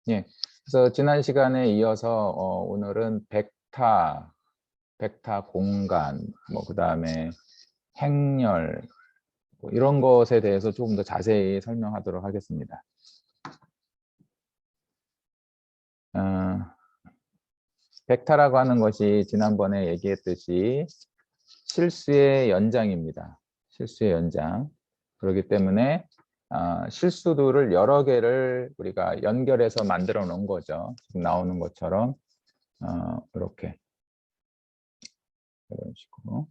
예. 그래서 지난 시간에 이어서 오늘은 벡터 공간, 뭐 그다음에 행렬 뭐 이런 것에 대해서 조금 더 자세히 설명하도록 하겠습니다. 벡터라고 하는 것이 지난번에 얘기했듯이 실수의 연장입니다. 실수의 연장. 그렇기 때문에 실수들을 여러 개를 우리가 연결해서 만들어 놓은 거죠. 지금 나오는 것처럼 이렇게 이런 식으로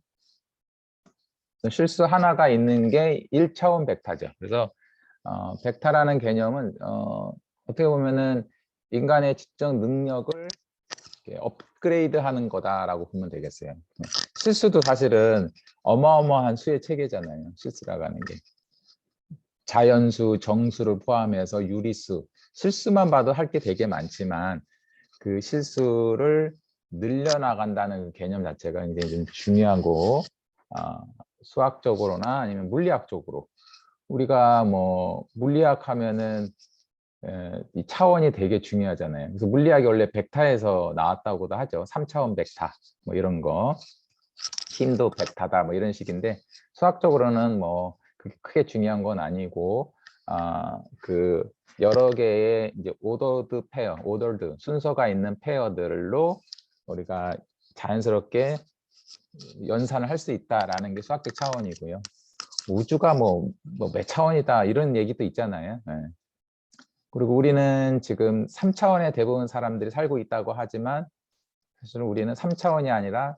실수 하나가 있는 게 1차원 벡터죠. 그래서 벡터라는 개념은 어떻게 보면은 인간의 지적 능력을 업그레이드 하는 거다라고 보면 되겠어요. 실수도 사실은 어마어마한 수의 체계잖아요. 실수라고 하는 게. 자연수, 정수를 포함해서 유리수, 실수만 봐도 할 게 되게 많지만 그 실수를 늘려나간다는 그 개념 자체가 굉장히 좀 중요하고 수학적으로나 아니면 물리학적으로 우리가 뭐 물리학 하면은 이 차원이 되게 중요하잖아요. 그래서 물리학이 원래 벡터에서 나왔다고도 하죠. 3차원 벡터 뭐 이런 거, 힘도 벡터다 뭐 이런 식인데 수학적으로는 뭐 그렇게 크게 중요한 건 아니고 그 여러 개의 이제 오더드 순서가 있는 페어들로 우리가 자연스럽게 연산을 할 수 있다라는 게 수학적 차원이고요. 우주가 뭐 몇 차원이다 이런 얘기도 있잖아요. 네. 그리고 우리는 지금 3차원의 대부분 사람들이 살고 있다고 하지만 사실 우리는 3차원이 아니라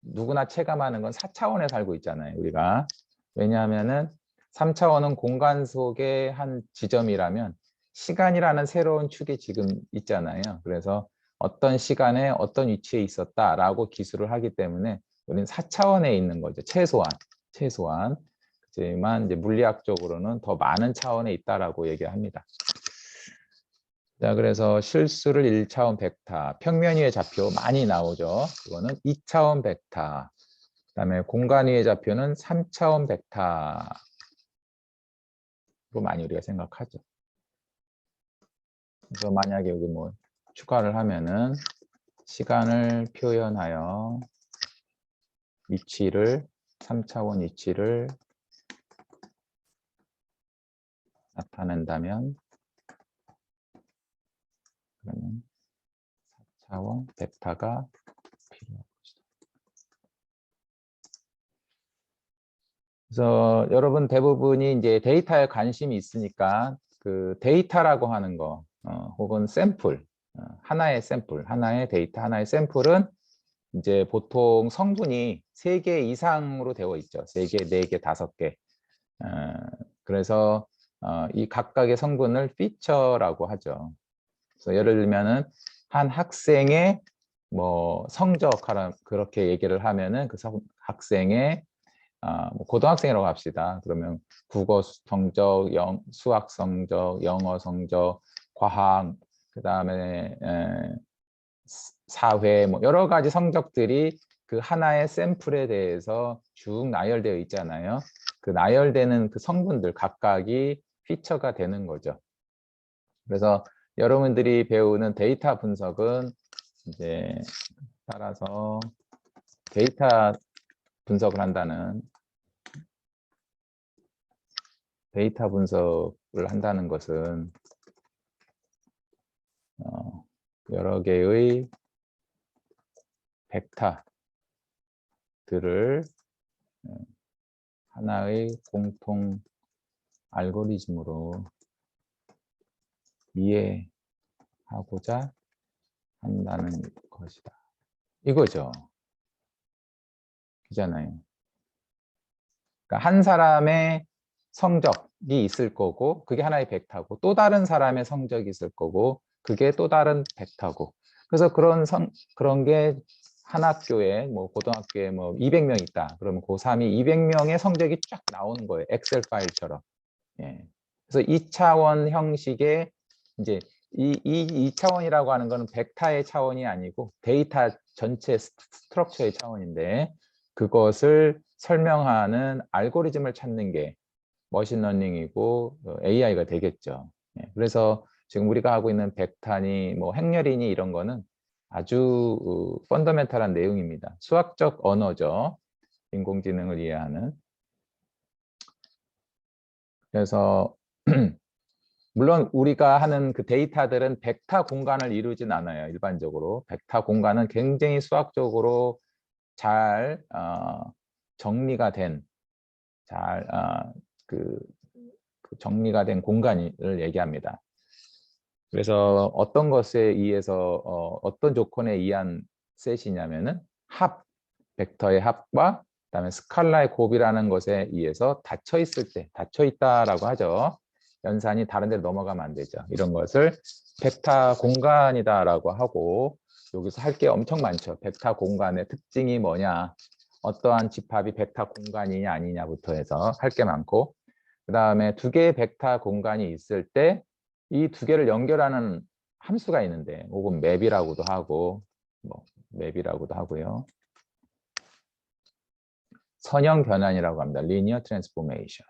누구나 체감하는 건 4차원에 살고 있잖아요. 우리가. 왜냐하면은 3차원은 공간 속의 한 지점이라면 시간이라는 새로운 축이 지금 있잖아요. 그래서 어떤 시간에 어떤 위치에 있었다라고 기술을 하기 때문에 우리는 4차원에 있는 거죠. 최소한. 하지만 이제 물리학적으로는 더 많은 차원에 있다라고 얘기합니다. 자, 그래서 실수를 1차원 벡터, 평면 위의 좌표 많이 나오죠. 그거는 2차원 벡터. 그다음에 공간 위의 좌표는 3차원 벡터로 많이 우리가 생각하죠. 그래서 만약에 여기 뭐 추가를 하면은 시간을 표현하여 위치를 3차원 위치를 나타낸다면 그러면 4차원 벡터가 필요한 것이다. 그래서 여러분 대부분이 이제 데이터에 관심이 있으니까 그 데이터라고 하는 거 혹은 샘플 하나의 데이터 하나의 샘플은 이제 보통 성분이 3개 이상으로 되어 있죠. 3개, 4개, 5개. 그래서 이 각각의 성분을 피처라고 하죠. 그래서 예를 들면은 한 학생의 뭐 성적 그렇게 얘기를 하면은 그 학생의 뭐 고등학생이라고 합시다. 그러면 국어 성적, 수학 성적, 영어 성적, 과학, 그다음에 사회 뭐 여러 가지 성적들이 그 하나의 샘플에 대해서 쭉 나열되어 있잖아요. 그 나열되는 그 성분들 각각이 피처가 되는 거죠. 그래서 여러분들이 배우는 데이터 분석은 이제 따라서 데이터 분석을 한다는 것은 여러 개의 벡터들을 하나의 공통 알고리즘으로 이해하고자 한다는 것이다. 이거죠. 그잖아요. 그러니까 한 사람의 성적이 있을 거고 그게 하나의 벡터고 또 다른 사람의 성적이 있을 거고 그게 또 다른 벡터고 그래서 그런 게 한 학교에 뭐 고등학교에 뭐 200명 있다. 그러면 고3이 200명의 성적이 쫙 나오는 거예요. 엑셀 파일처럼. 예. 그래서 2차원 형식의 이제 이 차원이라고 하는 거는 벡터의 차원이 아니고 데이터 전체 스트럭처의 차원인데 그것을 설명하는 알고리즘을 찾는 게 머신러닝이고 AI가 되겠죠. 예. 그래서 지금 우리가 하고 있는 벡터니 뭐 행렬이니 이런 거는 아주 펀더멘탈한 내용입니다. 수학적 언어죠. 인공지능을 이해하는. 그래서 물론 우리가 하는 그 데이터들은 벡터 공간을 이루진 않아요. 일반적으로 벡터 공간은 굉장히 수학적으로 잘 정리가 된, 잘 그 정리가 된 공간을 얘기합니다. 그래서 어떤 것에 의해서 어떤 조건에 의한 셋이냐면은 합, 벡터의 합과 그다음에 스칼라의 곱이라는 것에 의해서 닫혀 있을 때, 닫혀 있다라고 하죠. 연산이 다른 데로 넘어가면 안 되죠. 이런 것을 벡터 공간이다라고 하고, 여기서 할 게 엄청 많죠. 벡터 공간의 특징이 뭐냐, 어떠한 집합이 벡터 공간이냐 아니냐부터 해서 할 게 많고, 그 다음에 두 개의 벡터 공간이 있을 때 이 두 개를 연결하는 함수가 있는데, 혹은 맵이라고도 하고, 뭐 맵이라고도 하고요. 선형 변환이라고 합니다. 리니어 트랜스포메이션.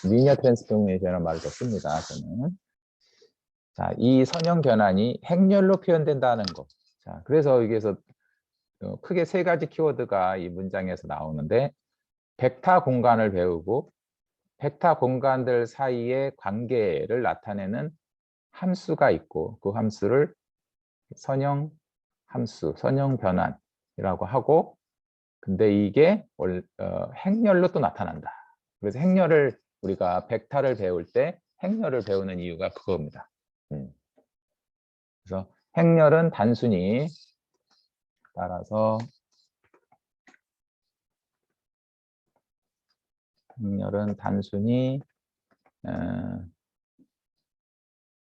리니어 트랜스포메이션이라는 말을 더 씁니다. 저는. 자, 이 선형 변환이 행렬로 표현된다는 거. 자, 그래서 여기에서 크게 세 가지 키워드가 이 문장에서 나오는데, 벡터 공간을 배우고 벡터 공간들 사이의 관계를 나타내는 함수가 있고, 그 함수를 선형 함수, 선형 변환이라고 하고, 근데 이게 행렬로 또 나타난다. 그래서 행렬을 우리가 벡터를 배울 때 행렬을 배우는 이유가 그겁니다. 그래서 행렬은 단순히 따라서 행렬은 단순히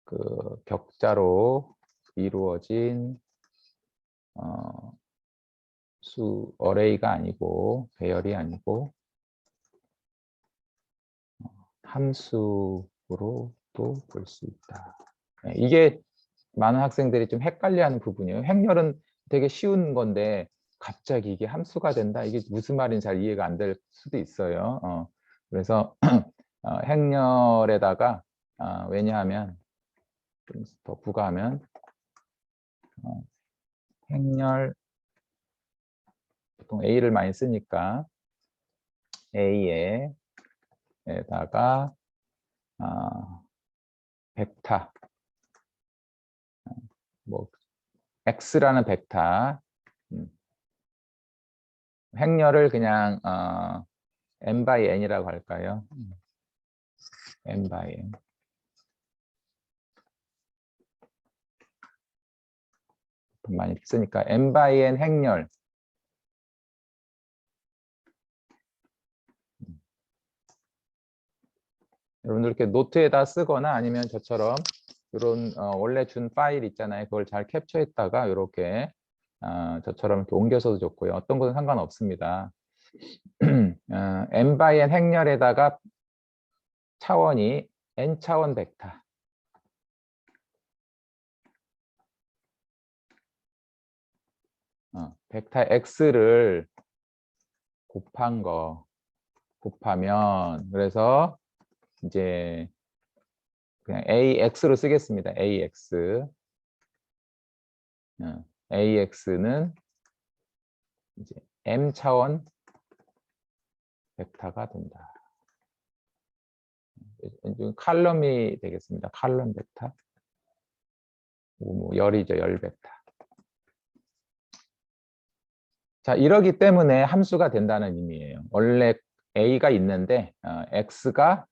그 격자로 이루어진 수 어레이가 아니고, 배열이 아니고 함수로도 볼 수 있다. 이게 많은 학생들이 좀 헷갈려하는 부분이에요. 행렬은 되게 쉬운 건데 갑자기 이게 함수가 된다? 이게 무슨 말인지 잘 이해가 안 될 수도 있어요. 그래서 행렬에다가 왜냐하면 좀 더 부가하면 행렬 보통 A를 많이 쓰니까 A에다가 벡터 뭐 X라는 벡터 행렬을 그냥 n by n이라고 할까요? n by n. 많이 쓰니까 n by n 행렬. 여러분들 이렇게 노트에다 쓰거나 아니면 저처럼 이런 원래 준 파일 있잖아요. 그걸 잘 캡처했다가 이렇게 저처럼 이렇게 옮겨서도 좋고요. 어떤 것은 상관없습니다. n by n 행렬에다가 차원이 n 차원 벡터. 벡터 x를 곱한 거 곱하면, 그래서 이제 그냥 AX로 쓰겠습니다. AX. AX는 이제 M 차원 벡터가 된다. 칼럼이 되겠습니다. 칼럼 벡터. 뭐 열이죠, 열 벡터. 자, 이러기 때문에 함수가 된다는 의미예요. 원래 A가 있는데 X가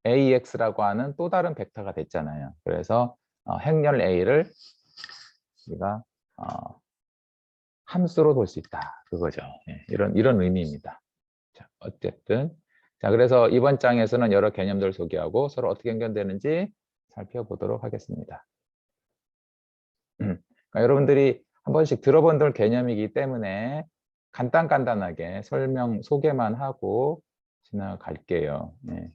AX라고 하는 또 다른 벡터가 됐잖아요. 그래서 행렬 A를 우리가 함수로 볼 수 있다. 그거죠. 이런 의미입니다. 자, 어쨌든 자, 그래서 이번 장에서는 여러 개념들을 소개하고 서로 어떻게 연결되는지 살펴보도록 하겠습니다. 그러니까 여러분들이 한 번씩 들어본 개념이기 때문에 간단하게 설명 소개만 하고 지나갈게요. 네.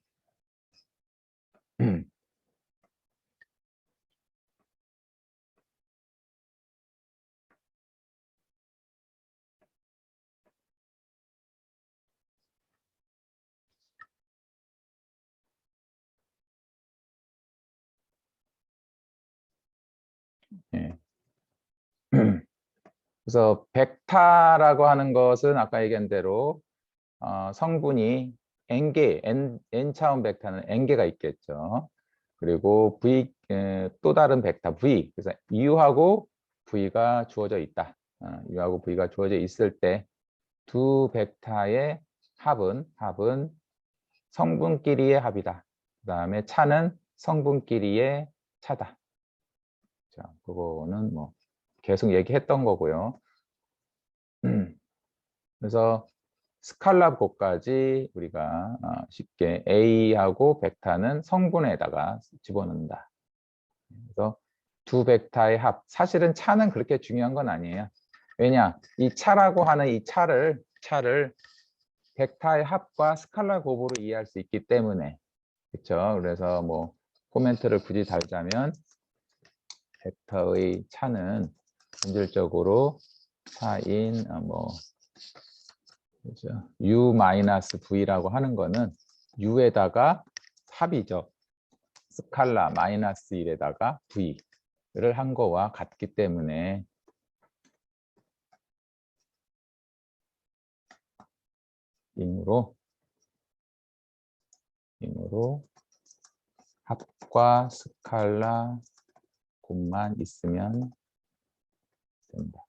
예. 그래서 벡타라고 하는 것은 아까 얘기한 대로 성분이 n개, n차원 벡타는 n개가 있겠죠. 그리고 v 또 다른 벡터 v, 그래서 u하고 v가 주어져 있다. u하고 v가 주어져 있을 때 두 벡터의 합은 성분끼리의 합이다. 그 다음에 차는 성분끼리의 차다. 자, 그거는 뭐 계속 얘기했던 거고요. 그래서 스칼라 곱까지 우리가 쉽게 A하고 벡터는 성분에다가 집어넣는다. 그래서 두 벡터의 합. 사실은 차는 그렇게 중요한 건 아니에요. 왜냐? 이 차라고 하는 이 차를 벡터의 합과 스칼라 곱으로 이해할 수 있기 때문에. 그렇죠? 그래서 뭐 코멘트를 굳이 달자면 벡터의 차는 본질적으로 차인 그렇죠? U-V라고 하는 거는 U에다가 합이죠. 스칼라 마이너스 1에다가 V를 한 거와 같기 때문에 임으로 합과 스칼라 곱만 있으면 된다.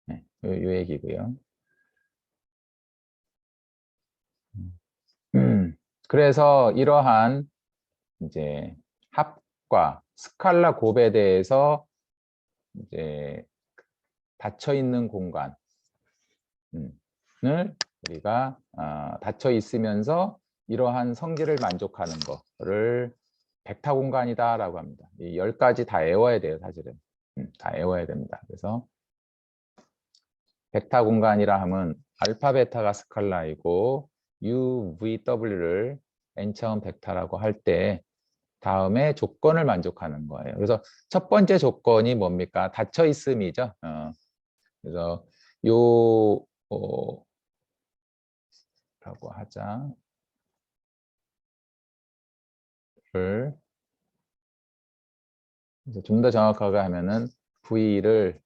네, 요 얘기고요. 그래서 이러한 이제 합과 스칼라 곱에 대해서 이제 닫혀 있는 공간을 우리가 닫혀 있으면서 이러한 성질을 만족하는 거를 벡터 공간이다라고 합니다. 이 10가지 다 외워야 돼요, 사실은. 다 외워야 됩니다. 그래서 벡터 공간이라 하면 알파 베타가 스칼라이고 U, V, W를 n차원 벡터라고 할 때 다음에 조건을 만족하는 거예요. 그래서 첫 번째 조건이 뭡니까? 닫혀 있음이죠. 그래서 요 라고 하자. 를 좀 더 정확하게 하면은 V를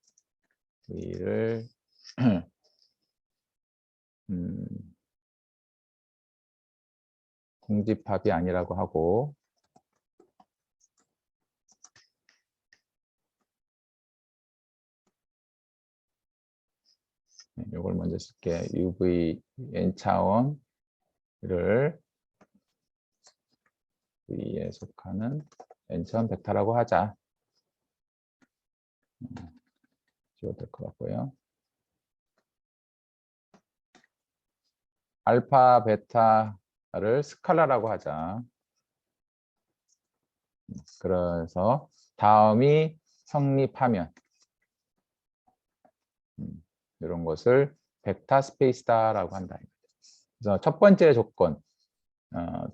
공집합이 아니라고 하고 이걸 먼저 쓸게. UV n차원을 V에 속하는 n차원 벡터라고 하자. 지워도 될 것 같고요. 알파 베타를 스칼라라고 하자. 그래서 다음이 성립하면 이런 것을 벡터 스페이스다라고 한다. 그래서 첫 번째 조건,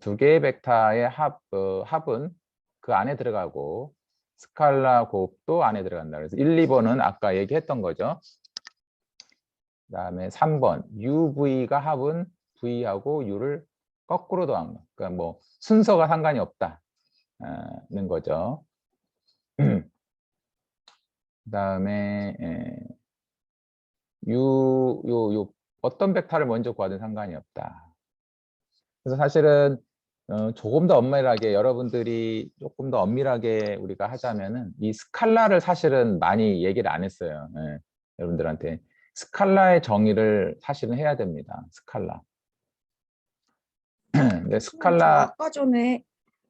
두 개의 벡터의 합은 그 안에 들어가고 스칼라 곱도 안에 들어간다. 그래서 1, 2번은 아까 얘기했던 거죠. 그다음에 3번 UV가 합은 V하고 U를 거꾸로 더한 거. 그러니까 뭐 순서가 상관이 없다는 거죠. 그다음에 어떤 벡터를 먼저 구하든 상관이 없다. 그래서 사실은 조금 더 엄밀하게 여러분들이 조금 더 엄밀하게 우리가 하자면은 이 스칼라를 사실은 많이 얘기를 안 했어요. 예, 여러분들한테 스칼라의 정의를 사실은 해야 됩니다. 스칼라. 근데 저 스칼라 아까 전에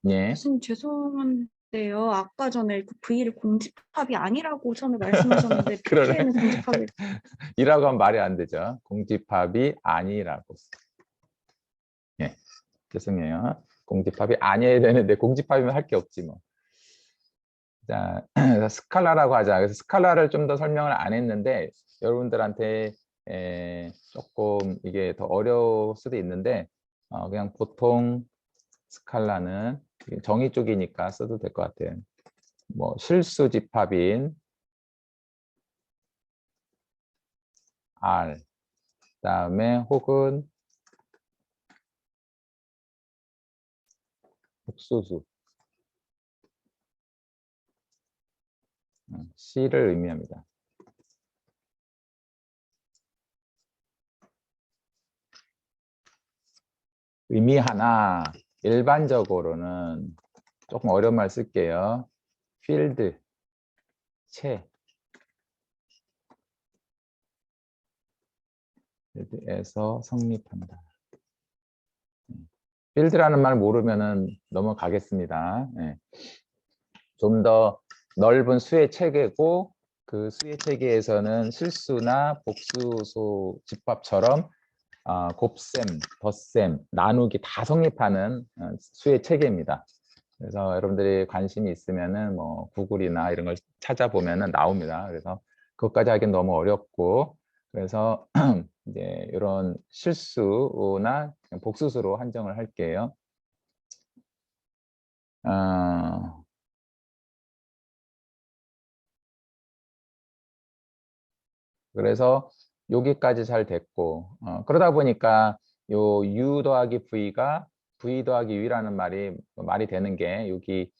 예. 교수님 죄송한데요. 아까 전에 그 V를 공집합이 아니라고 처음에 말씀하셨는데 그러네. 벡터에는 공집합이 이라고 하면 말이 안 되죠. 공집합이 아니라고. 예, 죄송해요. 공집합이 아니어야 되는데 공집합이면 할 게 없지 뭐. 자, 스칼라라고 하자. 그래서 스칼라를 좀 더 설명을 안 했는데 여러분들한테 조금 이게 더 어려울 수도 있는데 그냥 보통 스칼라는 정의 쪽이니까 써도 될 것 같아요. 뭐 실수 집합인 R, 그다음에 혹은 복소수 C를 의미합니다. 의미 하나, 일반적으로는 조금 어려운 말 쓸게요. 필드, 채. 필드에서 성립한다. 필드라는 말 모르면은 넘어가겠습니다. 좀 더 넓은 수의 체계고 그 수의 체계에서는 실수나 복수소 집합처럼 곱셈, 덧셈, 나누기 다 성립하는 수의 체계입니다. 그래서 여러분들이 관심이 있으면은 뭐 구글이나 이런 걸 찾아보면은 나옵니다. 그래서 그것까지 하기엔 너무 어렵고 그래서 이제 이런 실수나 복수수로 한정을 할게요. 그래서 여기까지 잘 됐고 그러다 보니까 요 u 더하기 v가 v 더하기 u라는 말이 되는 게 여기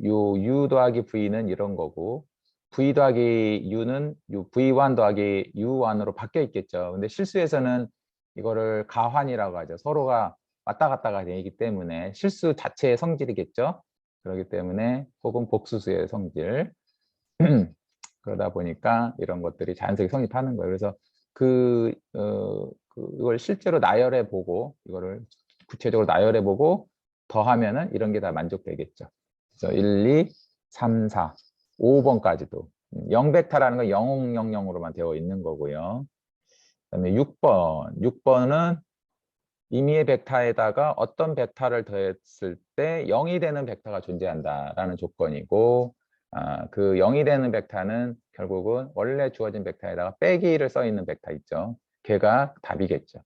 요 u 더하기 v는 이런 거고 v 더하기 u는 v1 더하기 u1으로 바뀌어 있겠죠. 근데 실수에서는 이거를 가환이라고 하죠. 서로가 왔다 갔다가 되기 때문에 실수 자체의 성질이겠죠. 그렇기 때문에 혹은 복수수의 성질 그러다 보니까 이런 것들이 자연스럽게 성립하는 거예요. 그래서 이걸 실제로 나열해 보고 이거를 구체적으로 나열해 보고 더하면은 이런 게 다 만족되겠죠. 그래서 1, 2, 3, 4, 5번까지도 0벡터라는 건 000으로만 되어 있는 거고요. 그다음에 6번은 임의의 벡터에다가 어떤 벡터를 더했을 때 0이 되는 벡터가 존재한다라는 조건이고 그 0이 되는 벡터는 결국은 원래 주어진 벡터에다가 빼기를 써 있는 벡터 있죠. 걔가 답이겠죠.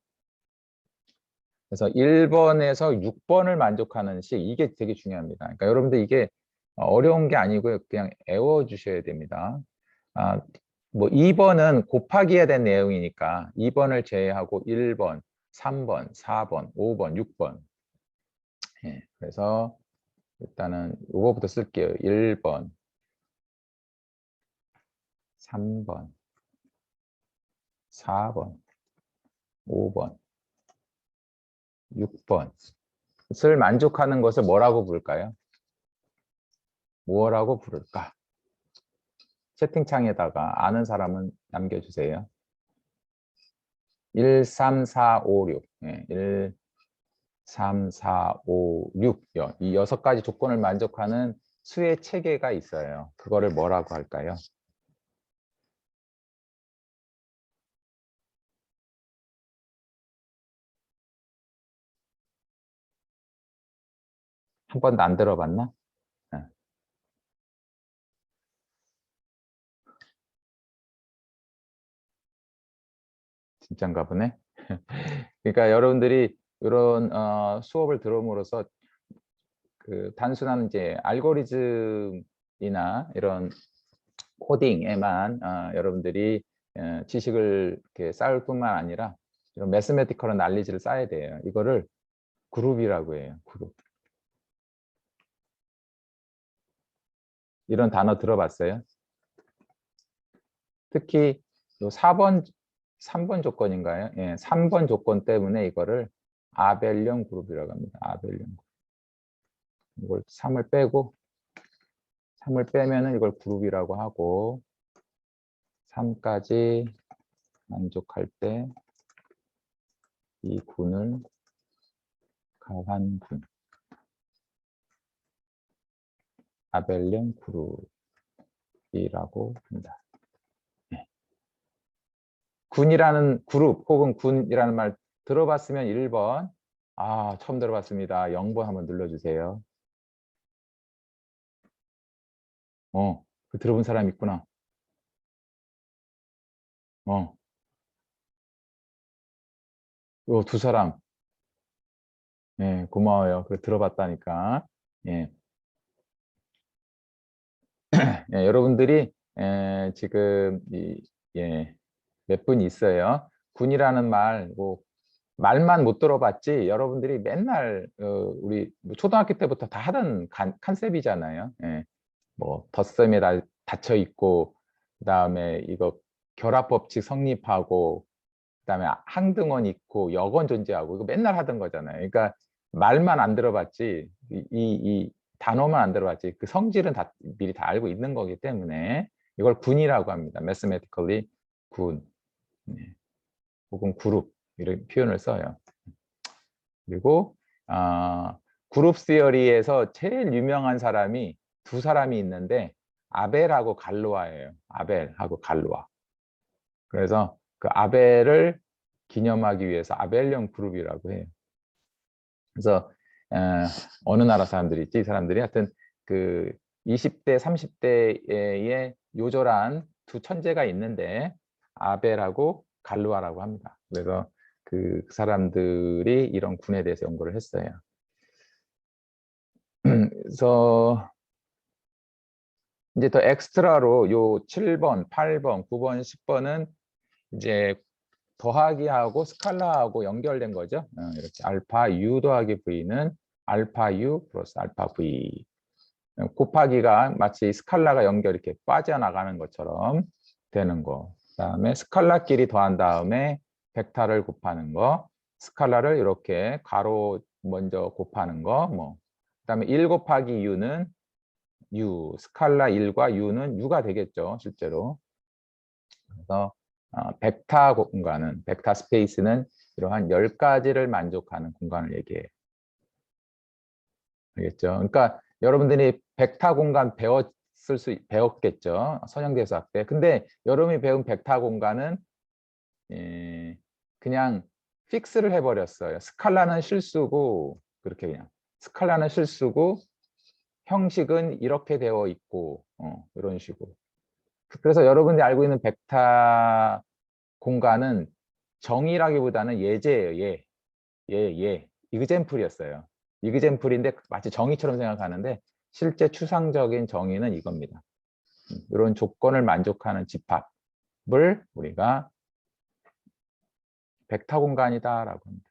그래서 1번에서 6번을 만족하는 식 이게 되게 중요합니다. 그러니까 여러분들 이게 어려운 게 아니고요. 그냥 외워 주셔야 됩니다. 뭐 2번은 곱하기에 대한 내용이니까 2번을 제외하고 1번, 3번, 4번, 5번, 6번. 그래서 일단은 이거부터 쓸게요. 1번, 3번, 4번, 5번, 6번을 만족하는 것을 뭐라고 부를까요? 뭐라고 부를까? 채팅창에다가 아는 사람은 남겨주세요. 1, 3, 4, 5, 6. 1, 3, 4, 5, 6. 이 6가지 조건을 만족하는 수의 체계가 있어요. 그거를 뭐라고 할까요? 한 번도 안 들어봤나? 진짠가 보네. 그러니까 여러분들이 이런 수업을 들음으로써 그 단순한 이제 알고리즘이나 이런 코딩에만 여러분들이 지식을 이렇게 쌓을 뿐만 아니라 이런 매스메티컬한 난리지를 쌓아야 돼요. 이거를 그룹이라고 해요. 그룹. 이런 단어 들어봤어요? 특히 요 3번 조건인가요? 3번 조건 때문에 이거를 아벨령 그룹이라고 합니다. 아벨령 그룹. 이걸 3을 빼면은 이걸 그룹이라고 하고 3까지 만족할 때 이 군을 가환군, 아벨령 그룹이라고 합니다. 군이라는 그룹 혹은 군이라는 말 들어봤으면 1번, 처음 들어봤습니다. 0번 한번 눌러주세요. 들어본 사람 있구나. 요 두 사람. 고마워요. 그래 들어봤다니까. 예. 여러분들이 지금 몇 분 있어요. 군이라는 말, 뭐 말만 못 들어봤지 여러분들이 맨날 우리 뭐 초등학교 때부터 다 하던 컨셉이잖아요. 뭐 덧셈에 닫혀 있고, 그다음에 이거 결합 법칙 성립하고, 그다음에 항등원 있고 역원 존재하고, 이거 맨날 하던 거잖아요. 그러니까 말만 안 들어봤지, 이 단어만 안 들어봤지 그 성질은 다 미리 다 알고 있는 거기 때문에 이걸 군이라고 합니다. mathematically 군, 네. 혹은 그룹, 이런 표현을 써요. 그리고 그룹 시어리에서 제일 유명한 사람이 두 사람이 있는데, 아벨하고 갈로아예요. 아벨하고 갈로아. 그래서 그 아벨을 기념하기 위해서 아벨령 그룹이라고 해요. 그래서 어느 나라 사람들이 있지? 이 사람들이 하여튼 그 20대, 30대의 요절한 두 천재가 있는데, 아벨하고 갈루아라고 합니다. 그래서 그 사람들이 이런 군에 대해서 연구를 했어요. 그래서 이제 더 엑스트라로 요 7번, 8번, 9번, 10번은 이제 더하기하고 스칼라하고 연결된 거죠. 이렇게 알파 U 더하기 V는 알파 U 플러스 알파 V. 곱하기가 마치 스칼라가 연결 이렇게 빠져나가는 것처럼 되는 거. 그다음에 스칼라끼리 더한 다음에 벡터를 곱하는 거. 스칼라를 이렇게 가로 먼저 곱하는 거. 뭐. 그다음에 1 곱하기 U는 U, 스칼라 1과 U는 U가 되겠죠, 실제로. 그래서 벡터 공간은, 벡터 스페이스는 이러한 10가지를 만족하는 공간을 얘기해요. 알겠죠? 그러니까 여러분들이 벡터 공간 배웠겠죠? 선형대수학 때. 근데 여러분이 배운 벡터 공간은 그냥 픽스를 해버렸어요. 스칼라는 실수고, 그렇게 그냥 스칼라는 실수고 형식은 이렇게 되어 있고, 이런 식으로. 그래서 여러분들이 알고 있는 벡터 공간은 정의라기보다는 예제예요. 예. 이그젠플이었어요. 이그젠플인데 마치 정의처럼 생각하는데, 실제 추상적인 정의는 이겁니다. 이런 조건을 만족하는 집합을 우리가 벡터 공간이다라고 합니다.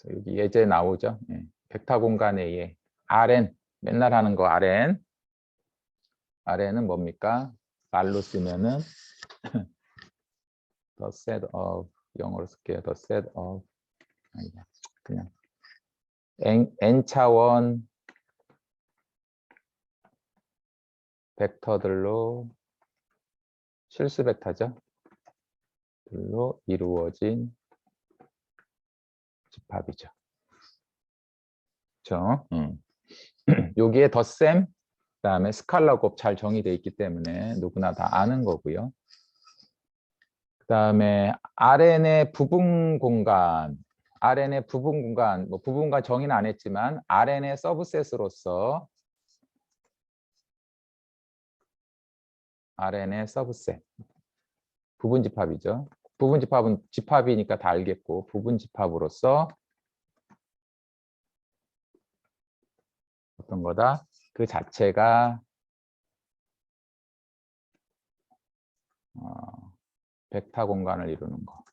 그래서 여기 예제 나오죠. 벡터 공간의 예. Rn, 맨날 하는 거 Rn. Rn은 뭡니까? 말로 쓰면은 the set of, 영어로 쓸게요. the set of, 아니다. 그냥 n차원 벡터들로, 실수 벡터죠. 들로 이루어진 집합이죠. 그렇죠? 여기에 덧셈, 그다음에 스칼라 곱 잘 정의되어 있기 때문에 누구나 다 아는 거고요. 그다음에 RN의 부분 공간, RN의 부분 공간, 뭐 부분 공간 정의는 안 했지만 RN의 서브셋으로서, RN의 서브셋, 부분 집합이죠. 부분 집합은 집합이니까 다 알겠고, 부분 집합으로서 어떤 거다? 그 자체가 벡터 공간을 이루는 거.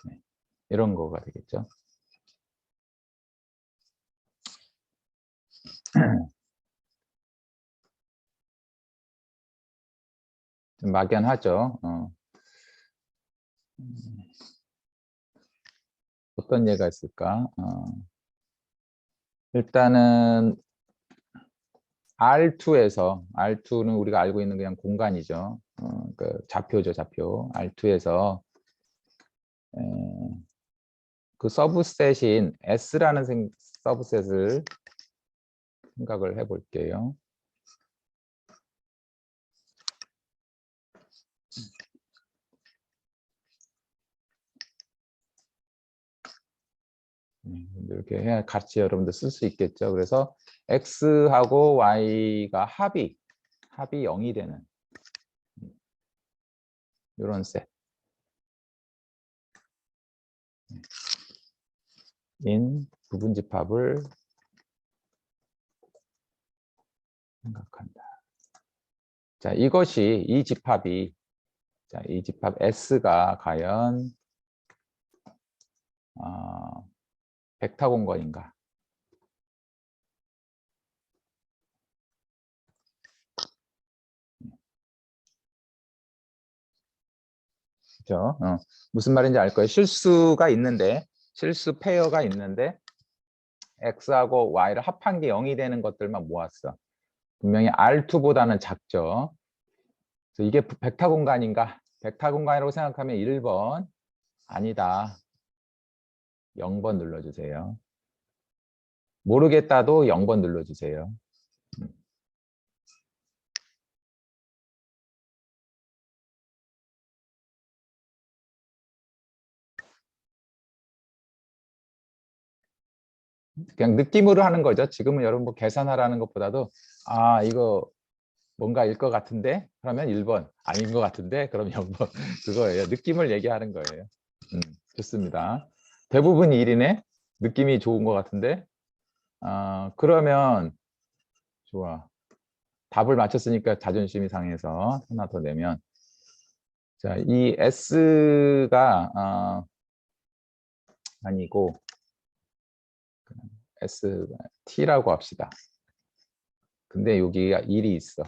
네, 이런 거가 되겠죠. 좀 막연하죠. 어떤 예가 있을까? 일단은 R2는 우리가 알고 있는 그냥 공간이죠. 그 좌표죠, 좌표. R2에서 그 서브셋인 S라는 서브셋을 생각을 해볼게요. 이렇게 해야 같이 여러분들 쓸 수 있겠죠. 그래서 X하고 Y가 합이 0이 되는 이런 셋인 부분 집합을 생각한다. 자, 이 집합이, 자, 이 집합 S가 과연 벡터 공간인가? 그렇죠? 무슨 말인지 알 거예요. 실수가 있는데, 실수 페어가 있는데 x하고 y를 합한 게 0이 되는 것들만 모았어. 분명히 R2보다는 작죠. 그래서 이게 벡터 공간인가? 벡터 공간이라고 생각하면 1번 아니다. 0번 눌러주세요. 모르겠다도 0번 눌러주세요. 그냥 느낌으로 하는 거죠. 지금은 여러분 뭐 계산하라는 것보다도 아 이거 뭔가 일 것 같은데 그러면 1번 아닌 것 같은데 그럼 0번 그거예요. 느낌을 얘기하는 거예요. 좋습니다. 대부분 일이네. 느낌이 좋은 것 같은데 그러면 좋아. 답을 맞췄으니까 자존심이 상해서 하나 더 내면 자, 이 S가 아니고 S T라고 합시다. 근데 여기가 1이 있어.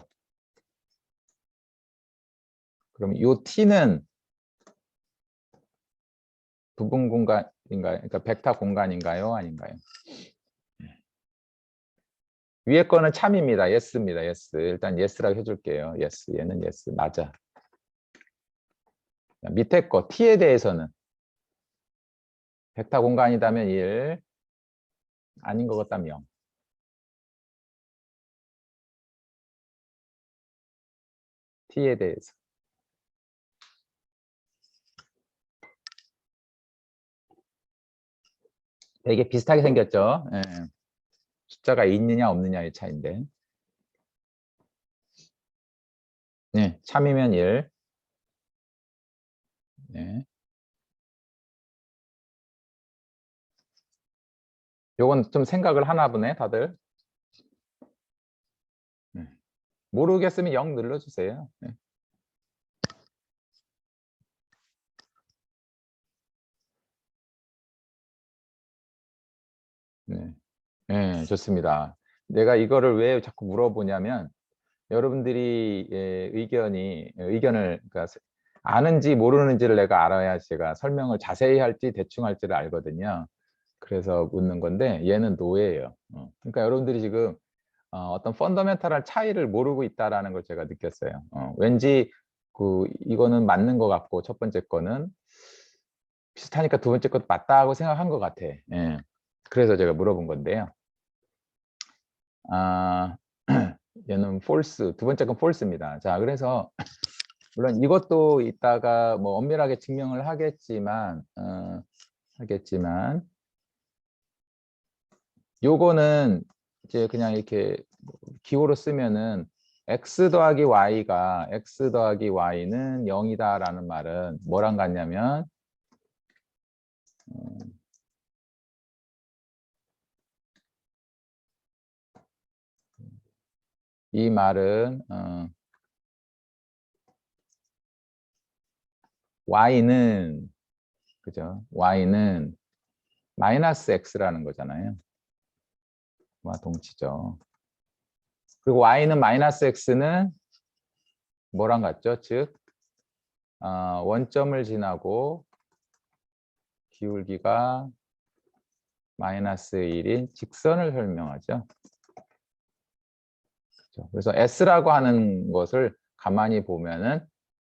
그럼 이 T는 부분 공간인가요? 그러니까 벡터 공간인가요? 아닌가요? 위에 거는 참입니다. yes입니다. yes. 일단 yes라고 해줄게요. yes. 얘는 yes. 맞아. 밑에 거 t에 대해서는 벡터 공간이다면 1, 아닌 것 같다면 0. t에 대해서. 되게 비슷하게 생겼죠. 예. 숫자가 있느냐 없느냐의 차이인데. 네, 참이면 1. 네. 요건 좀 생각을 하나 보네, 다들. 네. 모르겠으면 0 눌러주세요. 네. 네. 네, 좋습니다. 내가 이거를 왜 자꾸 물어보냐면 여러분들이 의견을 그러니까 아는지 모르는지를 내가 알아야 제가 설명을 자세히 할지 대충 할지를 알거든요. 그래서 묻는 건데 얘는 노예예요. 그러니까 여러분들이 지금 어떤 펀더멘탈한 차이를 모르고 있다라는 걸 제가 느꼈어요. 왠지 이거는 맞는 것 같고 첫 번째 거는 비슷하니까 두 번째 것도 맞다고 생각한 것 같아. 예. 그래서 제가 물어본 건데요. 아, 얘는 false, 두 번째 건 false입니다. 자, 그래서 물론 이것도 이따가 뭐 엄밀하게 증명을 하겠지만 요거는 이제 그냥 이렇게 기호로 쓰면은 x 더하기 y는 0이다라는 말은 뭐랑 같냐면 이 말은 y는 그죠? y는 마이너스 x라는 거잖아요. 와 동치죠. 그리고 y는 마이너스 x는 뭐랑 같죠? 즉 원점을 지나고 기울기가 마이너스 1인 직선을 설명하죠. 그렇죠? 그래서 S라고 하는 것을 가만히 보면은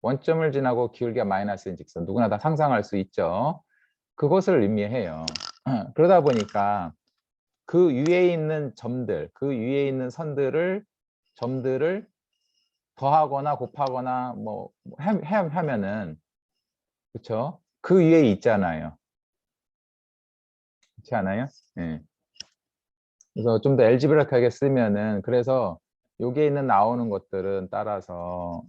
원점을 지나고 기울기가 마이너스인 직선 누구나 다 상상할 수 있죠. 그것을 의미해요. 그러다 보니까 그 위에 있는 점들, 그 위에 있는 점들을 더하거나 곱하거나 뭐 하면은 그렇죠? 그 위에 있잖아요. 그렇지 않아요? 예. 그래서 좀 더 엘지브라하게 쓰면은 그래서 여기에 있는 나오는 것들은 따라서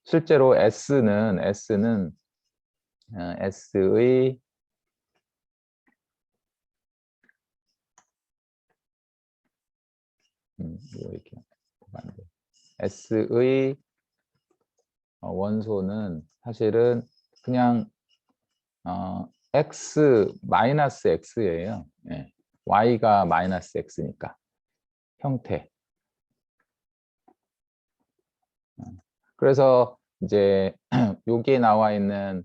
실제로 S는 S의 이거 이렇게 보면 안 돼. S의 원소는 사실은 그냥 X 마이너스 X예요. 예. Y가 마이너스 X니까 형태. 그래서 이제 여기에 나와 있는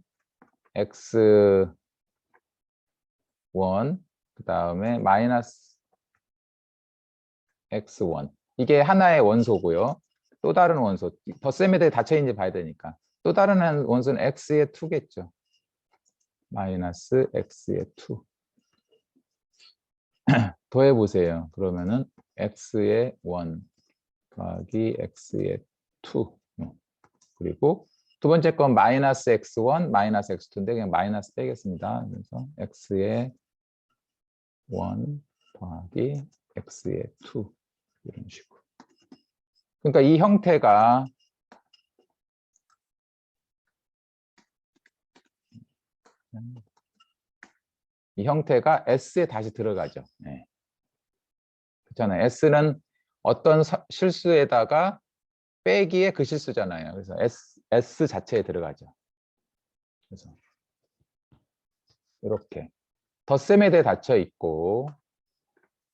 x1 그 다음에 마이너스 x1 이게 하나의 원소고요. 또 다른 원소 덧셈에 대해 닫혀 있는지 봐야 되니까 또 다른 원소는 x의 2겠죠. 마이너스 x의 2 더해 보세요. 그러면은 x의 1 더하기 x의 2 그리고 두 번째 건 마이너스 x1 마이너스 x2인데 그냥 마이너스 빼겠습니다. 그래서 x의 1 더하기 x의 2 이런 식으로. 그러니까 이 형태가 S에 다시 들어가죠. 네. 그렇잖아요. S는 어떤 실수에다가 빼기에 그 실수잖아요. 그래서 S 자체에 들어가죠. 그래서 이렇게 덧셈에 대해 닫혀 있고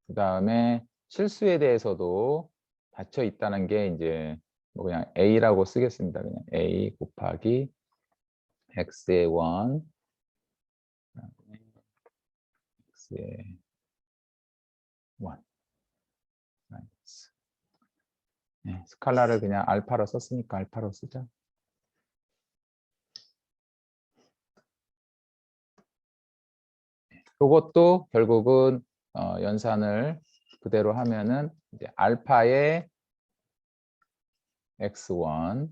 그 다음에 실수에 대해서도 닫혀 있다는 게 이제 뭐 그냥 A라고 쓰겠습니다. 그냥 A 곱하기 X의 1 X의 1 마이너스 네, 스칼라를 그냥 알파로 썼으니까 알파로 쓰자. 이것도 결국은 연산을 그대로 하면은 이제 알파의 x1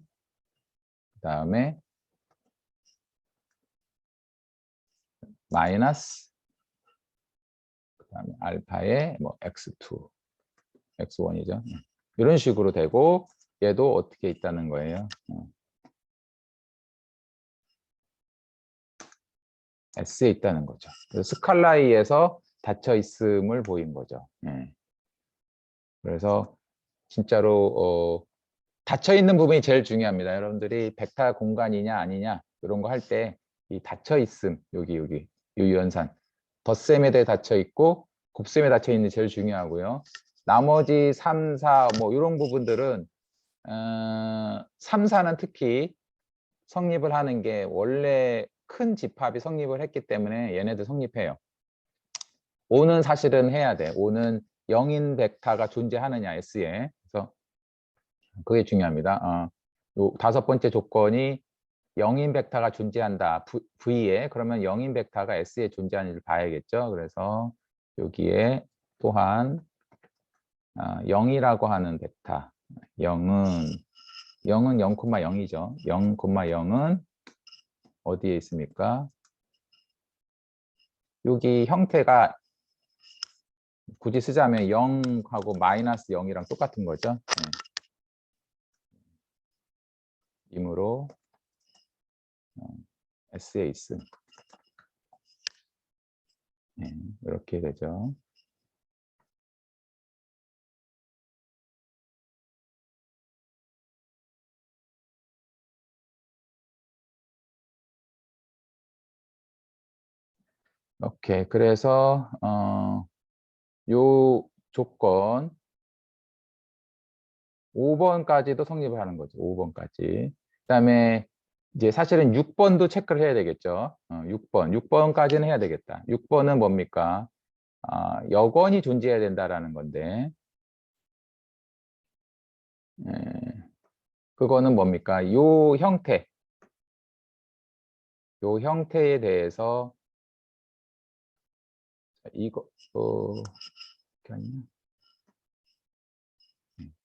그다음에 마이너스 그다음에 알파의 뭐 x2 x1이죠. 이런 식으로 되고 얘도 어떻게 있다는 거예요. S에 있다는 거죠. 그래서 스칼라이에서 닫혀 있음을 보인 거죠. 그래서 진짜로 닫혀 있는 부분이 제일 중요합니다. 여러분들이 벡터 공간이냐 아니냐 이런 거 할 때 이 닫혀 있음 여기 이 유연산 덧셈에 대해 닫혀 있고 곱셈에 닫혀 있는 게 제일 중요하고요. 나머지 3, 4 뭐 이런 부분들은 3, 4는 특히 성립을 하는 게 원래 큰 집합이 성립을 했기 때문에 얘네들 성립해요. 5는 사실은 해야 돼. 5는 영인 벡터가 존재하느냐 S에. 그래서 그게 중요합니다. 요 다섯 번째 조건이 영인 벡터가 존재한다. V에 그러면 영인 벡터가 S에 존재하는지를 봐야겠죠. 그래서 여기에 또한 0이라고 하는 벡터 0은 0,0이죠. 0,0은 어디에 있습니까? 여기 형태가 굳이 쓰자면 0하고 마이너스 0이랑 똑같은 거죠. 이므로 S에 있음. 이렇게 되죠. 오케이. 그래서 요 조건 5번까지도 성립을 하는 거죠. 5번까지. 그다음에 이제 사실은 6번도 체크를 해야 되겠죠. 6번까지는 해야 되겠다. 6번은 뭡니까? 여건이 존재해야 된다라는 건데 그거는 뭡니까? 요 형태에 대해서 이거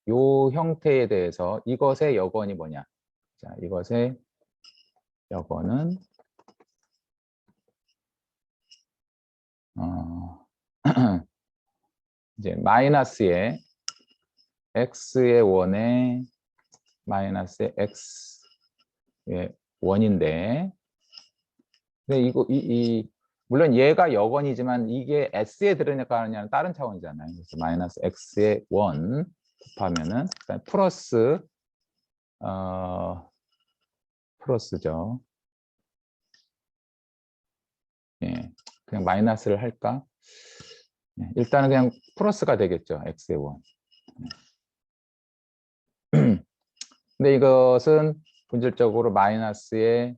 요 형태에 대해서 이것의 여건이 뭐냐? 자, 이것의 여건은 이제 마이너스의 x의 원에 마이너스의 x의 원인데, 근데 이거 물론 얘가 여건이지만 이게 s에 들어가느냐는 다른 차원이잖아요. 그래서 마이너스 x의 원 곱하면은 플러스 플러스죠. 예, 그냥 마이너스를 할까? 일단은 그냥 플러스가 되겠죠. x의 원. 근데 이것은 본질적으로 마이너스의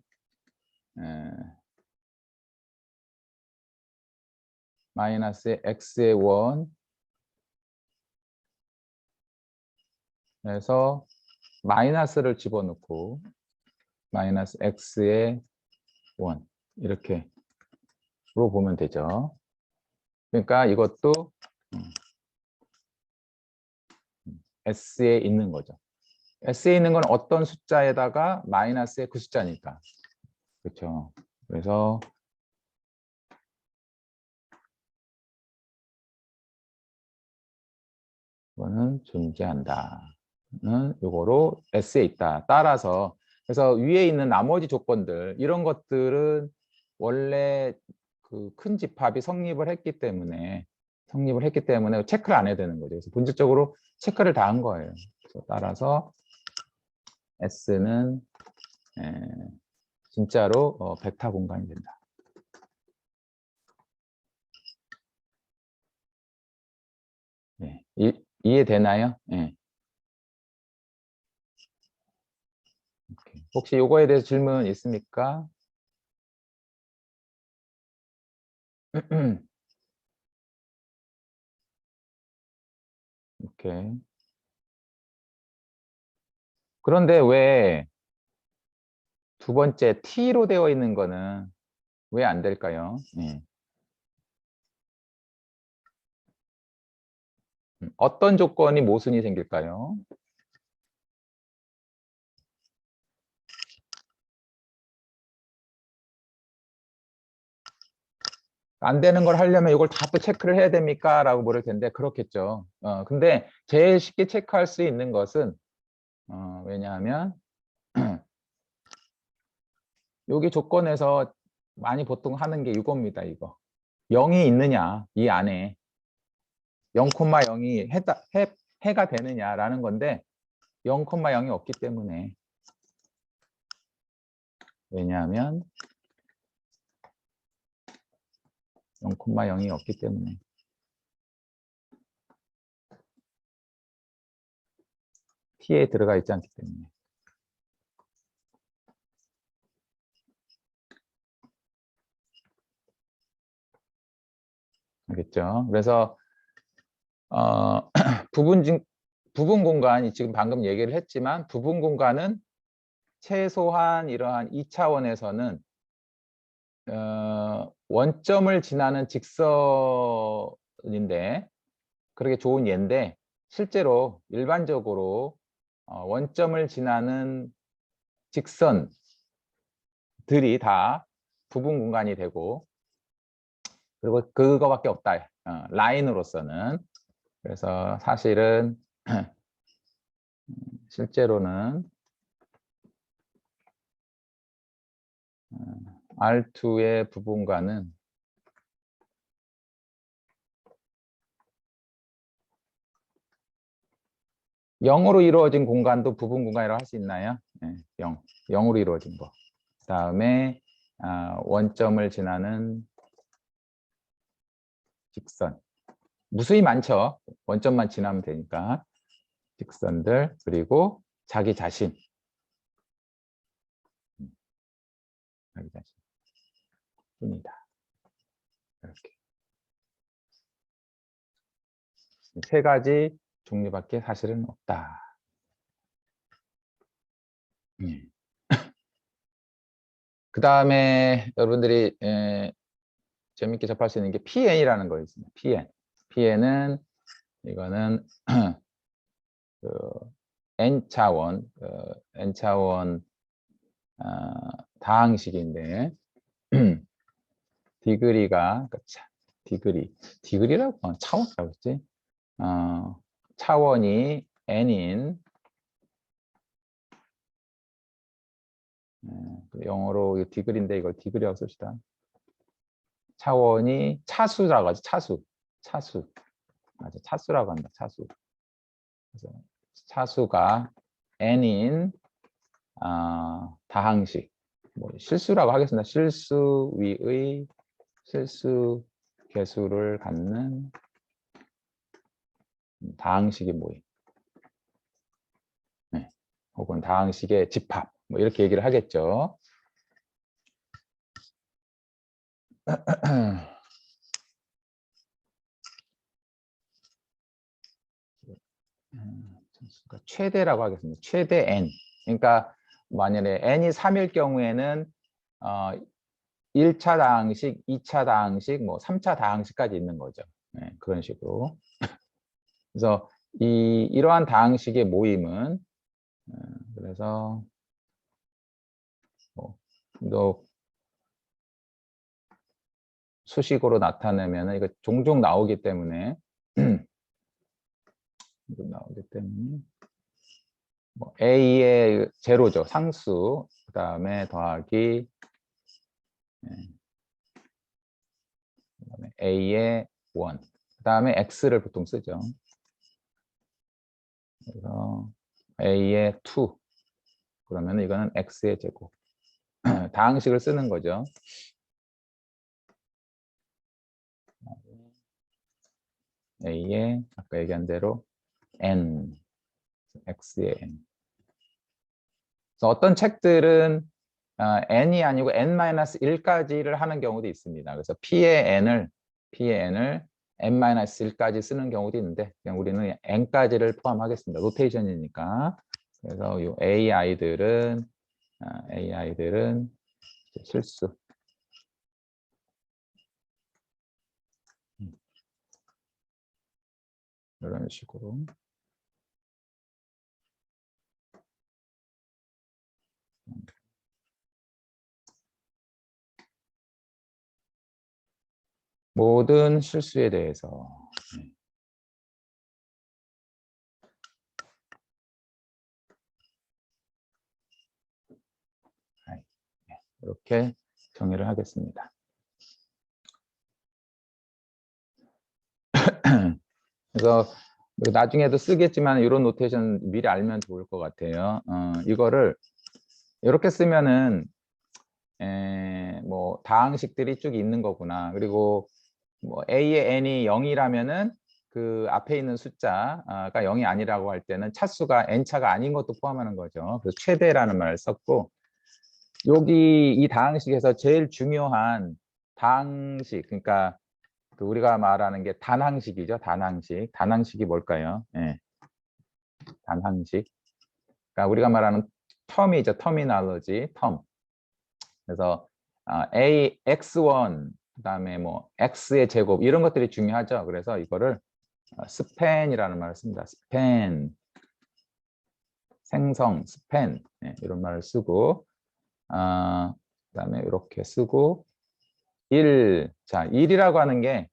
x의 원 에서 마이너스를 집어넣고 마이너스 x의 원 이렇게로 보면 되죠. 그러니까 이것도 S에 있는 거죠. S에 있는 건 어떤 숫자에다가 마이너스의 그 숫자니까. 그렇죠. 그래서 이거는 존재한다. 는 요거로 S에 있다. 따라서 그래서 위에 있는 나머지 조건들 이런 것들은 원래 그 큰 집합이 성립을 했기 때문에 체크를 안 해야 되는 거죠. 그래서 본질적으로 체크를 다 한 거예요. 그래서 따라서 S는 진짜로 벡터 공간이 된다. 네. 이해되나요? 네. 혹시 요거에 대해서 질문 있습니까? 오케이. 그런데 왜 두 번째 T로 되어 있는 거는 왜 안 될까요? 네. 어떤 조건이 모순이 생길까요? 안 되는 걸 하려면 이걸 다 또 체크를 해야 됩니까? 라고 물을 텐데 그렇겠죠. 근데 제일 쉽게 체크할 수 있는 것은 왜냐하면 여기 조건에서 많이 보통 하는 게 이겁니다. 이거 0이 있느냐 이 안에 0,0이 해가 되느냐라는 건데 0,0이 없기 때문에 왜냐하면 0,0이 없기 때문에 T에 들어가 있지 않기 때문에 알겠죠? 그래서 부분 공간이 지금 방금 얘기를 했지만 부분 공간은 최소한 이러한 2차원에서는 원점을 지나는 직선인데 그렇게 좋은 예인데 실제로 일반적으로 원점을 지나는 직선들이 다 부분 공간이 되고 그리고 그거밖에 없다. 라인으로서는. 그래서 사실은 실제로는 R2의 부분과는 영으로 이루어진 공간도 부분 공간이라고 할 수 있나요? 네, 0으로 이루어진 거. 그 다음에 원점을 지나는 직선. 무수히 많죠. 원점만 지나면 되니까. 직선들 그리고 자기 자신. 자기 자신. 입니다. 이렇게. 세 가지 종류밖에 사실은 없다. 그 다음에 여러분들이 재밌게 접할 수 있는 게 PN이라는 거 있습니다. PN은 이거는 그 N차원, N차원 다항식인데 디그리가 디그리라고 차원이라고 했지? 차원이 n인 영어로 디그리인데 이걸 디그리라고 씁시다. 차원이 차수라고 하지. 차수 맞아. 차수라고 한다. 차수. 그래서 차수가 n인 다항식 뭐 실수라고 하겠습니다. 실수 위의 실수 개수를 갖는 다항식의 모임. 네. 혹은 다항식의 집합 뭐 이렇게 얘기를 하겠죠. 최대라고 하겠습니다. 최대 n. 그러니까 만약에 n이 3일 경우에는 1차 다항식, 2차 다항식, 뭐 3차 다항식까지 있는 거죠. 네, 그런 식으로. 그래서 이러한 다항식의 모임은 그래서 또 수식으로 나타내면 이거 종종 나오기 때문에 뭐 a의 제로죠, 상수. 그 다음에 더하기 그다음에 a의 1. 그 다음에 x를 보통 쓰죠. 그래서 a의 2. 그러면 이거는 x의 제곱. 다항식을 쓰는 거죠. a의 아까 얘기한 대로 n, x의 n. 그래서 어떤 책들은 n이 아니고 n-1까지를 하는 경우도 있습니다. 그래서 p의 n을 n-1까지 쓰는 경우도 있는데 그냥 우리는 n까지를 포함하겠습니다. 노테이션이니까. 그래서 이 ai들은 실수. 이런 식으로. 모든 실수에 대해서. 이렇게 정의를 하겠습니다. 그래서 나중에도 쓰겠지만 이런 노테이션 미리 알면 좋을 것 같아요. 이거를 이렇게 쓰면은 뭐 다항식들이 쭉 있는 거구나. 그리고 뭐 a의 n이 0이라면은 그 앞에 있는 숫자가 0이 아니라고 할 때는 차수가 n차가 아닌 것도 포함하는 거죠. 그래서 최대라는 말을 썼고, 여기 이 다항식에서 제일 중요한 다항식, 그러니까 그 우리가 말하는 게 단항식이죠. 단항식이 뭘까요? 예. 단항식. 그러니까 우리가 말하는 텀이죠. 터미널로지, 텀. 그래서 x1 그다음에 뭐 x의 제곱 이런 것들이 중요하죠. 그래서 이거를 스팬이라는 말을 씁니다. 스팬, 생성, 스팬 이런 말을 쓰고 그다음에 이렇게 쓰고 1. 자, 1이라고 하는 게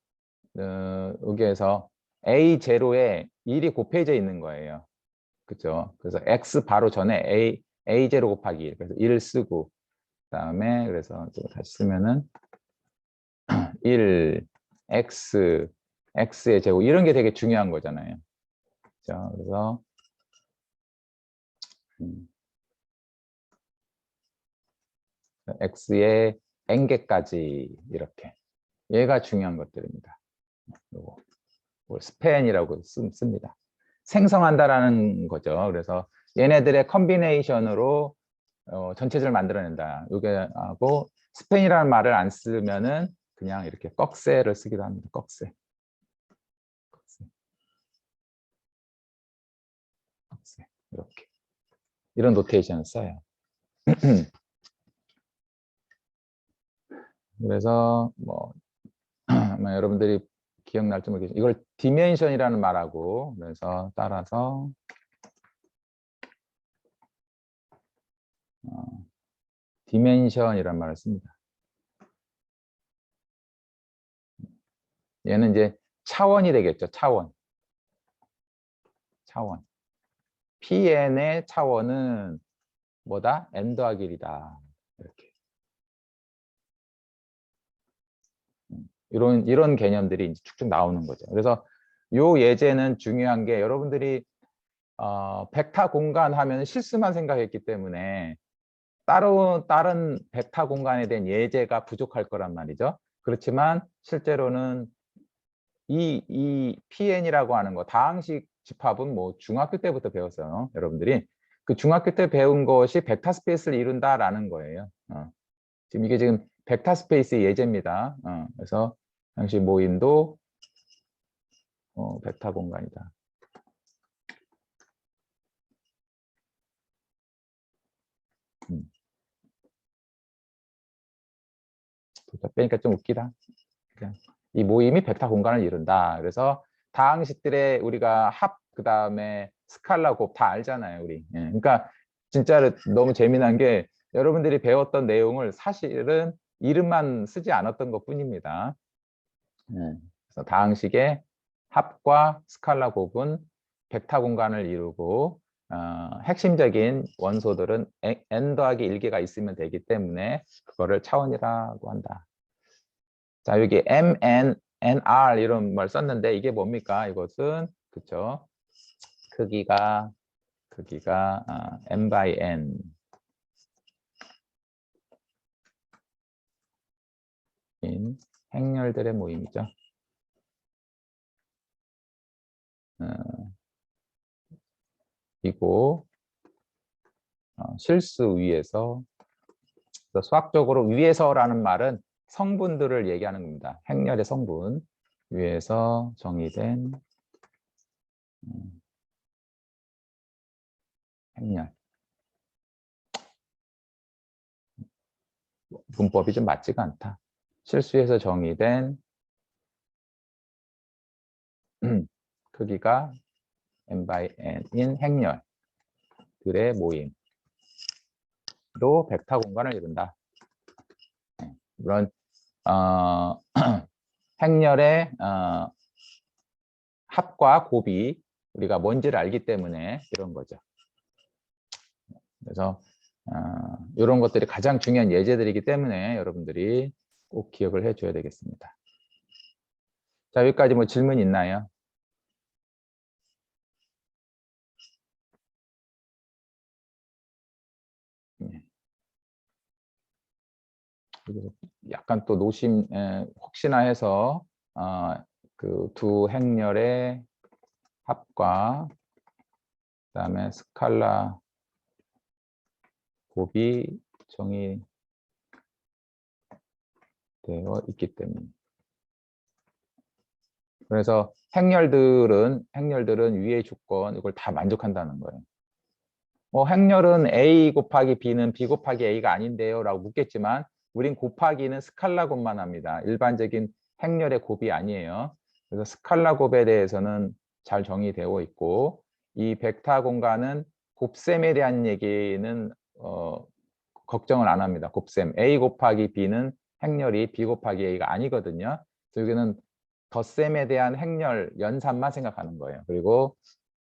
여기에서 a0에 1이 곱해져 있는 거예요. 그렇죠? 그래서 x 바로 전에 a0 곱하기 1. 그래서 1을 쓰고 그다음에 그래서 또 다시 쓰면은 1, x의 제곱 이런 게 되게 중요한 거잖아요. 그렇죠? 그래서 x의 n개까지 이렇게 얘가 중요한 것들입니다. 요거 스팬이라고 씁니다. 생성한다라는 거죠. 그래서 얘네들의 컨비네이션으로 전체적을 만들어낸다. 요게 하고 스팬이라는 말을 안 쓰면은 그냥 이렇게 꺽쇠를 쓰기도 합니다. 꺽쇠. 이렇게 이런 노테이션을 써요. 그래서 뭐 아마 여러분들이 기억날지 모르겠지만 이걸 디멘션이라는 말하고 그래서 따라서 디멘션이라는 말을 씁니다. 얘는 이제 차원이 되겠죠. 차원. PN의 차원은 뭐다? n 더하기 1이다. 이렇게. 이런 개념들이 이제 쭉쭉 나오는 거죠. 그래서 요 예제는 중요한 게 여러분들이 벡터 공간 하면 실수만 생각했기 때문에 다른 벡터 공간에 대한 예제가 부족할 거란 말이죠. 그렇지만 실제로는 이 PN이라고 하는 거 다항식 집합은 뭐 중학교 때부터 배웠어요. 여러분들이. 그 중학교 때 배운 것이 벡터 스페이스를 이룬다라는 거예요. 지금 이게 지금 벡터 스페이스 예제입니다. 그래서 당시 모임도 벡터 공간이다. 빼니까 좀 웃기다. 이 모임이 벡터 공간을 이룬다. 그래서 다항식들의 우리가 합, 그 다음에 스칼라 곱 다 알잖아요, 우리. 예, 그러니까 진짜로 너무 재미난 게 여러분들이 배웠던 내용을 사실은 이름만 쓰지 않았던 것뿐입니다. 예, 그래서 다항식의 합과 스칼라 곱은 벡터 공간을 이루고 핵심적인 원소들은 n 더하기 1개가 있으면 되기 때문에 그거를 차원이라고 한다. 자, 여기 m, n, nr 이런 말 썼는데 이게 뭡니까? 이것은 그쵸? 크기가 m by n 인 행렬들의 모임이죠. 이고 실수 위에서 수학적으로 위에서라는 말은 성분들을 얘기하는 겁니다. 행렬의 성분 위에서 정의된 행렬. 문법이 좀 맞지가 않다. 실수에서 정의된 크기가 m by n인 행렬들의 모임으로 벡터 공간을 이룬다. 물론 행렬의 합과 곱이 우리가 뭔지를 알기 때문에 이런 거죠. 그래서 이런 것들이 가장 중요한 예제들이기 때문에 여러분들이 꼭 기억을 해줘야 되겠습니다. 자, 여기까지 뭐 질문 있나요? 약간 또 노심 혹시나 해서 그 두 행렬의 합과 그다음에 스칼라 곱이 정의되어 있기 때문에 그래서 행렬들은 위의 조건 이걸 다 만족한다는 거예요. 행렬은 A 곱하기 B는 B 곱하기 A가 아닌데요 라고 묻겠지만 우린 곱하기는 스칼라 곱만 합니다. 일반적인 행렬의 곱이 아니에요. 그래서 스칼라 곱에 대해서는 잘 정의되어 있고 이 벡터 공간은 곱셈에 대한 얘기는 걱정을 안 합니다. 곱셈 A 곱하기 B는 행렬이 B 곱하기 A가 아니거든요. 그래서 여기는 덧셈에 대한 행렬 연산만 생각하는 거예요. 그리고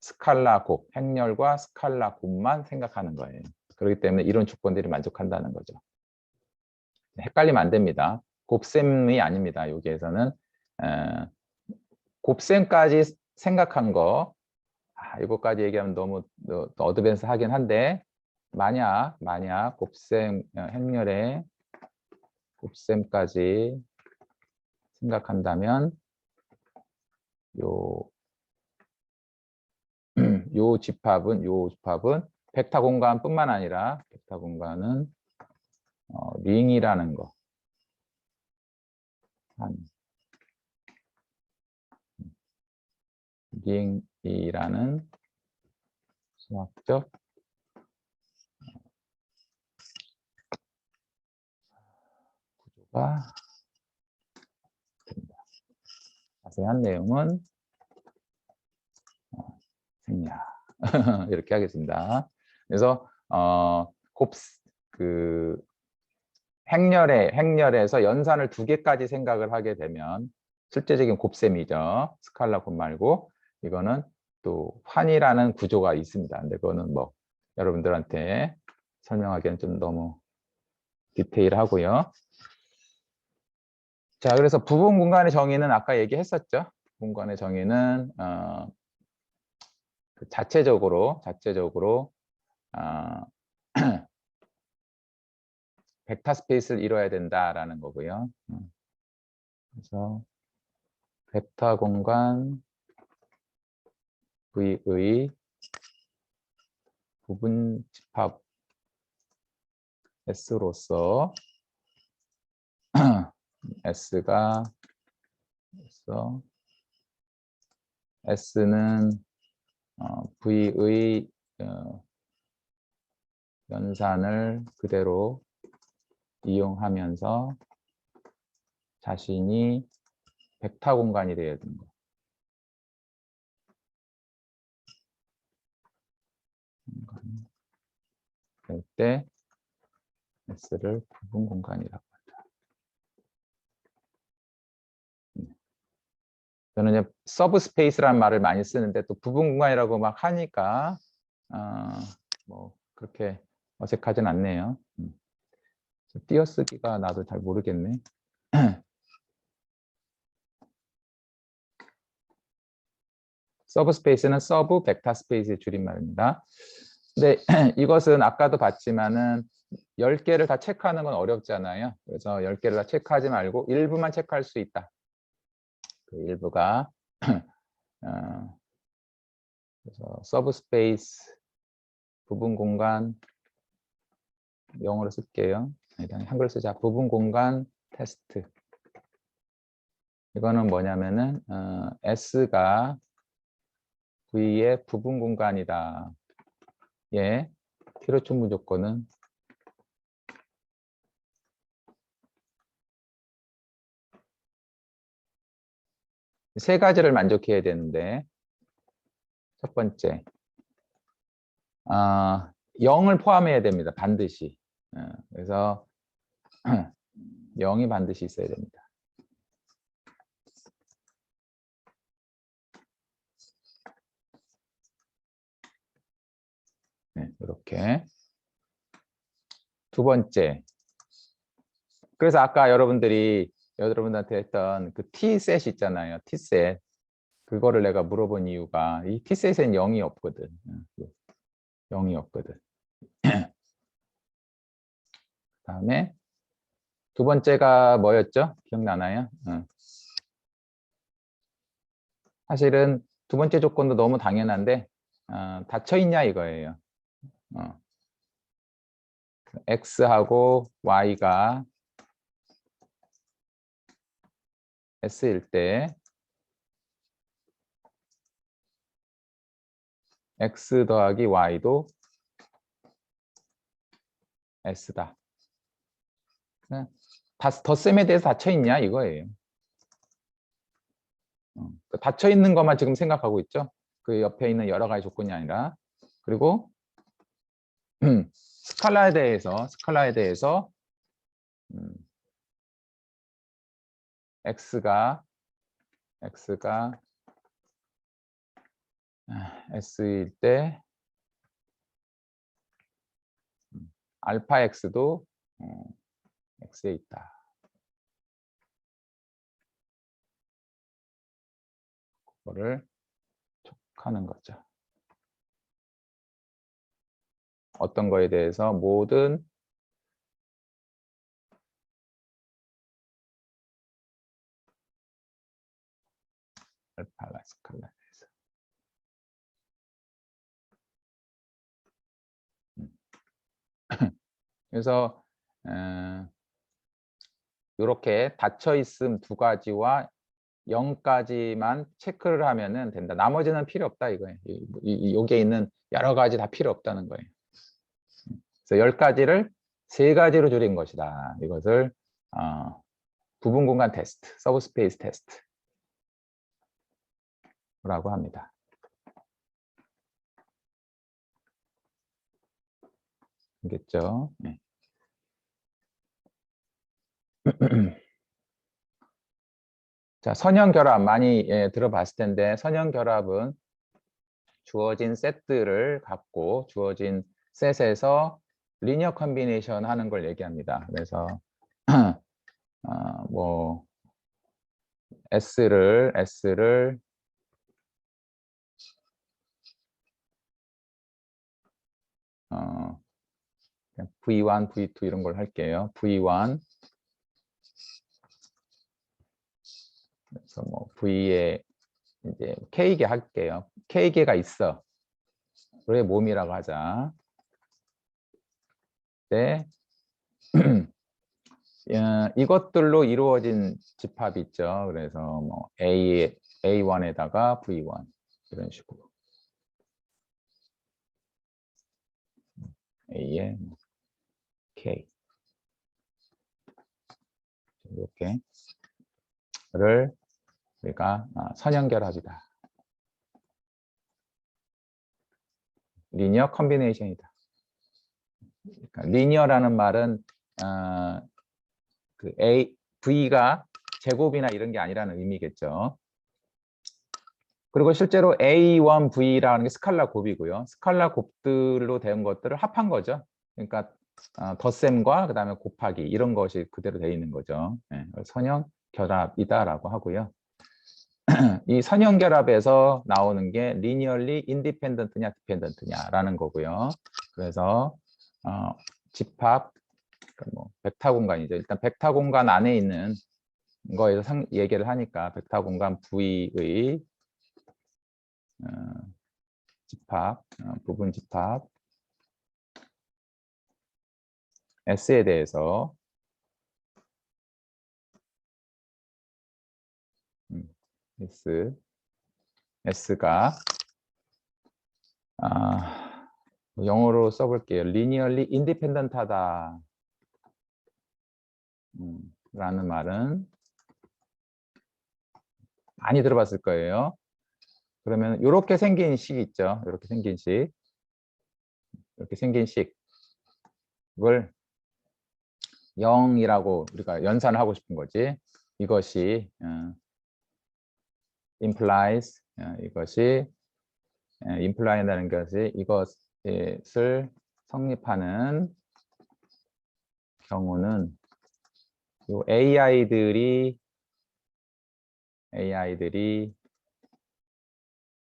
스칼라 곱, 행렬과 스칼라 곱만 생각하는 거예요. 그렇기 때문에 이런 조건들이 만족한다는 거죠. 헷갈리면 안 됩니다. 곱셈이 아닙니다. 여기에서는 곱셈까지 생각한 거 이거까지 얘기하면 너무 어드밴스 하긴 한데 만약 곱셈 행렬의 곱셈까지 생각한다면 요 집합은 벡터 공간뿐만 아니라 벡터 공간은 링이라는 거 링이라는 수학적 구조가 됩니다. 자세한 내용은 생략 이렇게 하겠습니다. 그래서 그 행렬에서 연산을 2개까지 생각을 하게 되면 실제적인 곱셈이죠. 스칼라 곱 말고 이거는 또 환이라는 구조가 있습니다. 근데 그거는 뭐 여러분들한테 설명하기엔 좀 너무 디테일하고요. 자, 그래서 부분 공간의 정의는 아까 얘기했었죠. 공간의 정의는 자체적으로 벡터 스페이스를 이뤄야 된다라는 거고요. 그래서 벡터 공간 V의 부분 집합 S로서 S가 S는 V의 연산을 그대로 이용하면서 자신이 벡터 공간이 되어야 되는 거. 그럴 때 S를 부분 공간이라고 한다. 저는 이제 서브 스페이스라는 말을 많이 쓰는데 또 부분 공간이라고 막 하니까 뭐 그렇게 어색하진 않네요. 띄어쓰기가 나도 잘 모르겠네. 서브 스페이스는 서브 벡터 스페이스의 줄임말입니다. 근데 이것은 아까도 봤지만은 10개를 다 체크하는 건 어렵잖아요. 그래서 10개를 다 체크하지 말고 일부만 체크할 수 있다. 그 일부가 그래서 서브 스페이스 부분 공간 영어로 쓸게요. 일단 한글 쓰자. 부분 공간 테스트. 이거는 뭐냐면은 S가 V의 부분 공간이다. 예, 필요충분 조건은 세 가지를 만족해야 되는데 첫 번째 0을 포함해야 됩니다. 반드시. 그래서 0이 반드시 있어야 됩니다. 네, 이렇게. 두 번째. 그래서 아까 여러분들한테 했던 그 T셋 있잖아요. T셋. 그거를 내가 물어본 이유가 이 T셋엔 0이 없거든. 0이 없거든. 그다음에 두 번째가 뭐였죠? 기억나나요? 사실은 두 번째 조건도 너무 당연한데 닫혀 있냐 이거예요. X하고 Y가 S일 때 X 더하기 Y도 S다. 덧셈에 대해서 닫혀 있냐 이거예요. 닫혀 있는 것만 지금 생각하고 있죠. 그 옆에 있는 여러 가지 조건이 아니라. 그리고 스칼라에 대해서 X가 S일 때 알파 X도 X에 있다. 그거를 촉하는 거죠. 어떤 거에 대해서 모든 알파 스칼라에 대해서. 그래서 이렇게 닫혀 있음 두 가지와 0까지만 체크를 하면은 된다. 나머지는 필요 없다 이거예요. 여기에 있는 여러 가지 다 필요 없다는 거예요. 그래서 10가지를 3가지로 줄인 것이다. 이것을 부분 공간 테스트, 서브 스페이스 테스트라고 합니다. 알겠죠? 네. 자, 선형 결합 많이 들어봤을 텐데 선형 결합은 주어진 셋들을 갖고 주어진 셋에서 리니어 컨비네이션 하는 걸 얘기합니다. 그래서 뭐 S를 V1, V2 이런 걸 할게요. V1 그래서 뭐 V에 이제 K개 할게요. K개가 있어. 의 몸이라고 하자. 네. 이것들로 이루어진 집합이 있죠. 그래서 뭐 A1에다가 V1 이런 식으로 A에 K 이렇게를 우리가 선형결합이다. 리니어 컨비네이션이다. 그러니까 리니어라는 말은 그 V가 제곱이나 이런 게 아니라는 의미겠죠. 그리고 실제로 A1V라는 게 스칼라 곱이고요. 스칼라 곱들로 된 것들을 합한 거죠. 그러니까 덧셈과 그다음에 곱하기 이런 것이 그대로 되어 있는 거죠. 네, 선형 결합이다라고 하고요. 이 선형 결합에서 나오는 게 리니얼리 인디펜던트냐 디펜던트냐라는 거고요. 그래서 집합 뭐 벡터 공간이죠. 일단 벡터 공간 안에 있는 거에서 얘기를 하니까 벡터 공간 V의 집합, 부분 집합 S에 대해서 S가 영어로 써볼게요. linearly independent하다 라는 말은 많이 들어봤을 거예요. 그러면 이렇게 생긴 식 있죠. 이렇게 생긴 식. 이렇게 생긴 식을 0이라고 우리가 연산을 하고 싶은 거지. 이것이 implies 이것이 imply한다는 것이 이것을 성립하는 경우는 요 AI들이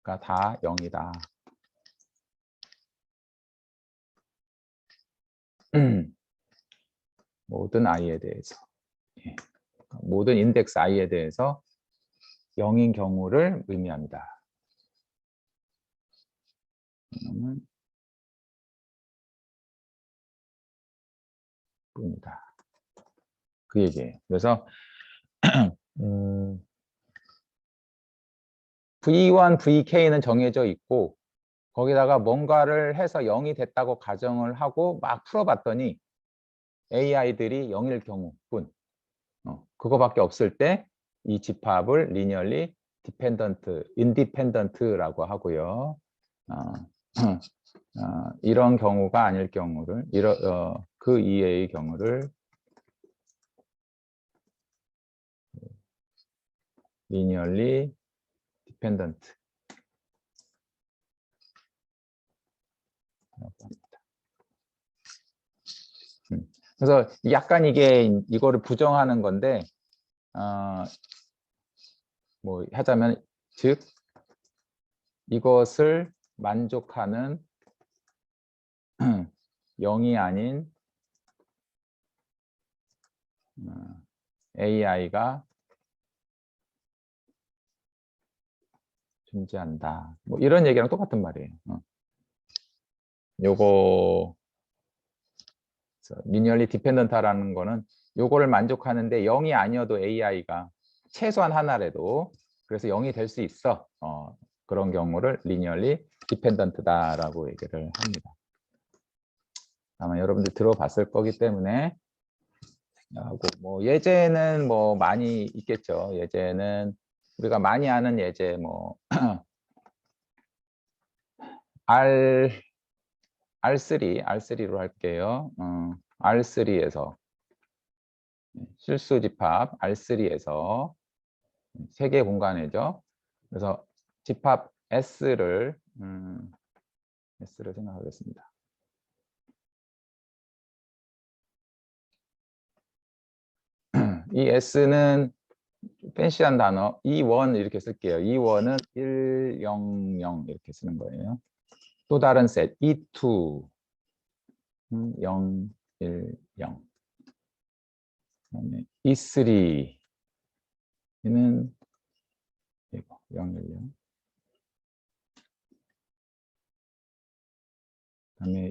다 0이다. 모든 i에 대해서 모든 인덱스 i에 대해서 0인 경우를 의미합니다. 뿐이다. 그 얘기예요. 그래서 V1, VK는 정해져 있고 거기다가 뭔가를 해서 0이 됐다고 가정을 하고 막 풀어봤더니 AI들이 0일 경우뿐 그거밖에 없을 때 이 집합을 linearly dependent, independent라고 하고요. 이런 경우가 아닐 경우를 그 이외의 경우를 linearly dependent 그래서 약간 이거를 부정하는 건데 뭐 하자면 즉 이것을 만족하는 0이 아닌 AI가 존재한다. 뭐 이런 얘기랑 똑같은 말이에요. 요거 리니얼리 디펜던트라는 거는 요거를 만족하는데 0이 아니어도 AI가 최소한 하나라도 그래서 0이 될 수 있어. 그런 경우를 리니얼리 디펜던트다라고 얘기를 합니다. 아마 여러분들 들어봤을 거기 때문에 하고 뭐 예제는 뭐 많이 있겠죠. 예제는 우리가 많이 아는 예제 뭐 R3로 할게요. R3에서 실수 집합 R3에서 세 개 공간이죠. 그래서 집합 S를 생각하겠습니다. 이 S는 팬시한 단어 E1 이렇게 쓸게요. E1은 1, 0, 0 이렇게 쓰는 거예요. 또 다른 셋 E2 0, 1, 0 그다음에 E3는 0, 1, 0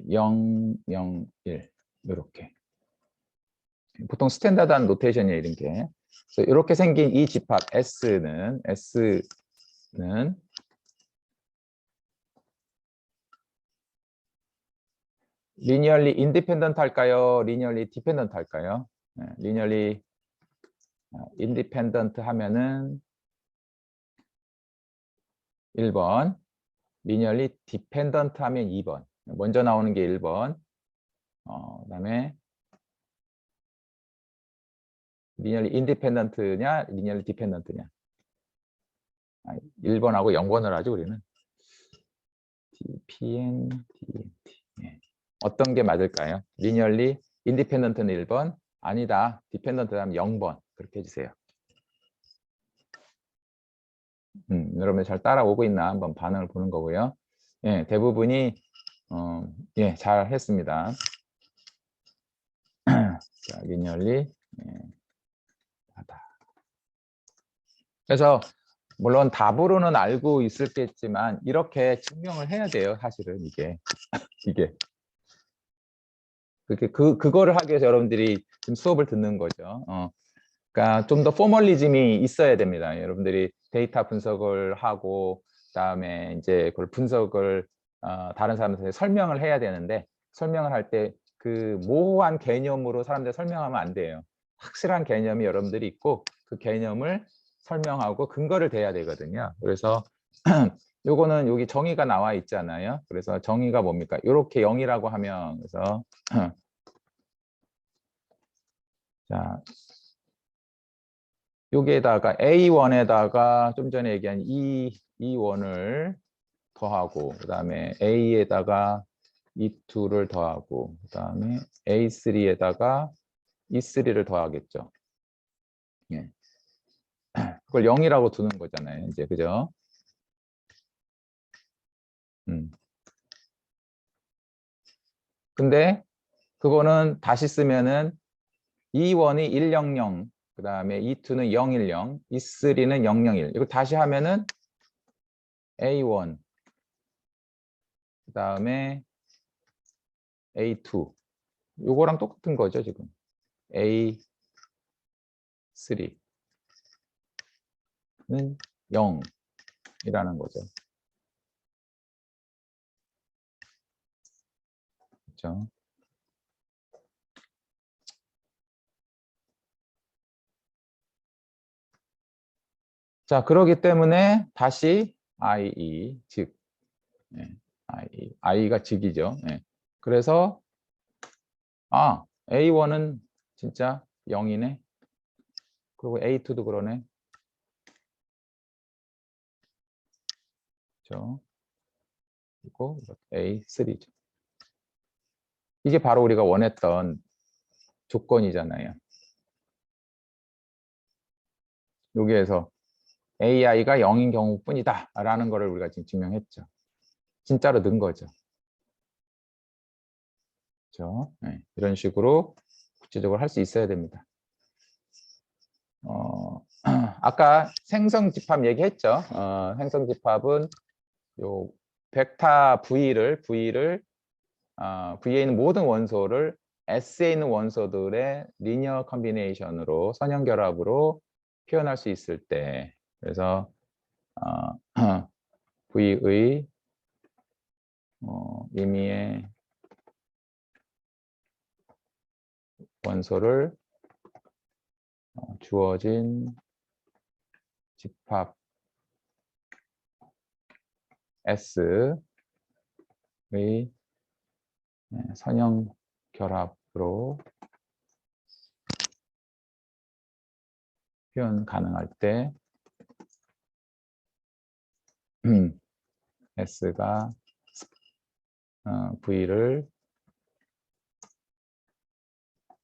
0, 0, 1 이렇게. 보통 스탠다드한 노테이션이에요, 이런 게. 그래서 이렇게 생긴 이 집합 S는 리니얼리 인디펜던트 할까요? 리니얼리 디펜던트 할까요? 리니얼리 인디펜던트 하면은 1번, 리니얼리 디펜던트 하면 2번. 먼저 나오는 게 1번. 그다음에 리니얼리 인디펜던트냐, 리니얼리 디펜던트냐. 1번하고 0번을 하죠, 우리는. DPN, DNT. 어떤 게 맞을까요? 리니얼리 인디펜던트는 1번, 아니다, 디펜던트 하면 0번. 그렇게 해주세요. 여러분들 잘 따라오고 있나 한번 반응을 보는 거고요. 예, 대부분이 예, 잘 했습니다. 자, 리니얼리 하다. 그래서 물론 답으로는 알고 있을겠지만 이렇게 증명을 해야 돼요. 사실은 이게 그거를 하기 위해서 여러분들이 지금 수업을 듣는 거죠. 그러니까 좀 더 포멀리즘이 있어야 됩니다. 여러분들이 데이터 분석을 하고 그다음에 이제 그걸 분석을 다른 사람들한테 설명을 해야 되는데 설명을 할 때 그 모호한 개념으로 사람들 설명하면 안 돼요. 확실한 개념이 여러분들이 있고 그 개념을 설명하고 근거를 대야 되거든요. 그래서 요거는 여기 정의가 나와 있잖아요. 그래서 정의가 뭡니까? 이렇게 0이라고 하면 그래서 자, 여기에다가 A1에다가 좀 전에 얘기한 E1을 더하고 그다음에 A에다가 E2를 더하고 그다음에 A3에다가 E3를 더하겠죠. 예. 그걸 0이라고 두는 거잖아요. 이제 그죠? 근데 그거는 다시 쓰면은 E1이 100, 그다음에 E2는 010, E3는 001. 이거 다시 하면은 A1 그다음에 A2 요거랑 똑같은 거죠, 지금. A3는 0이라는 거죠. 그렇죠? 자, 그러기 때문에 다시 IE, 즉 I가 즉이죠. 그래서 A1은 진짜 0이네. 그리고 A2도 그러네. 그렇죠? 그리고 A3죠. 이게 바로 우리가 원했던 조건이잖아요. 여기에서 AI가 0인 경우뿐이다 라는 거를 우리가 지금 증명했죠. 진짜로 넣은 거죠. 그렇죠? 이런 식으로 구체적으로 할 수 있어야 됩니다. 아까 생성집합 얘기했죠. 생성집합은 요 벡터 V에 있는 모든 원소를 S에 있는 원소들의 리니어 컨비네이션으로 선형결합으로 표현할 수 있을 때 그래서 V의 임의의 원소를 주어진 집합 S의 선형 결합으로 표현 가능할 때 S가 V를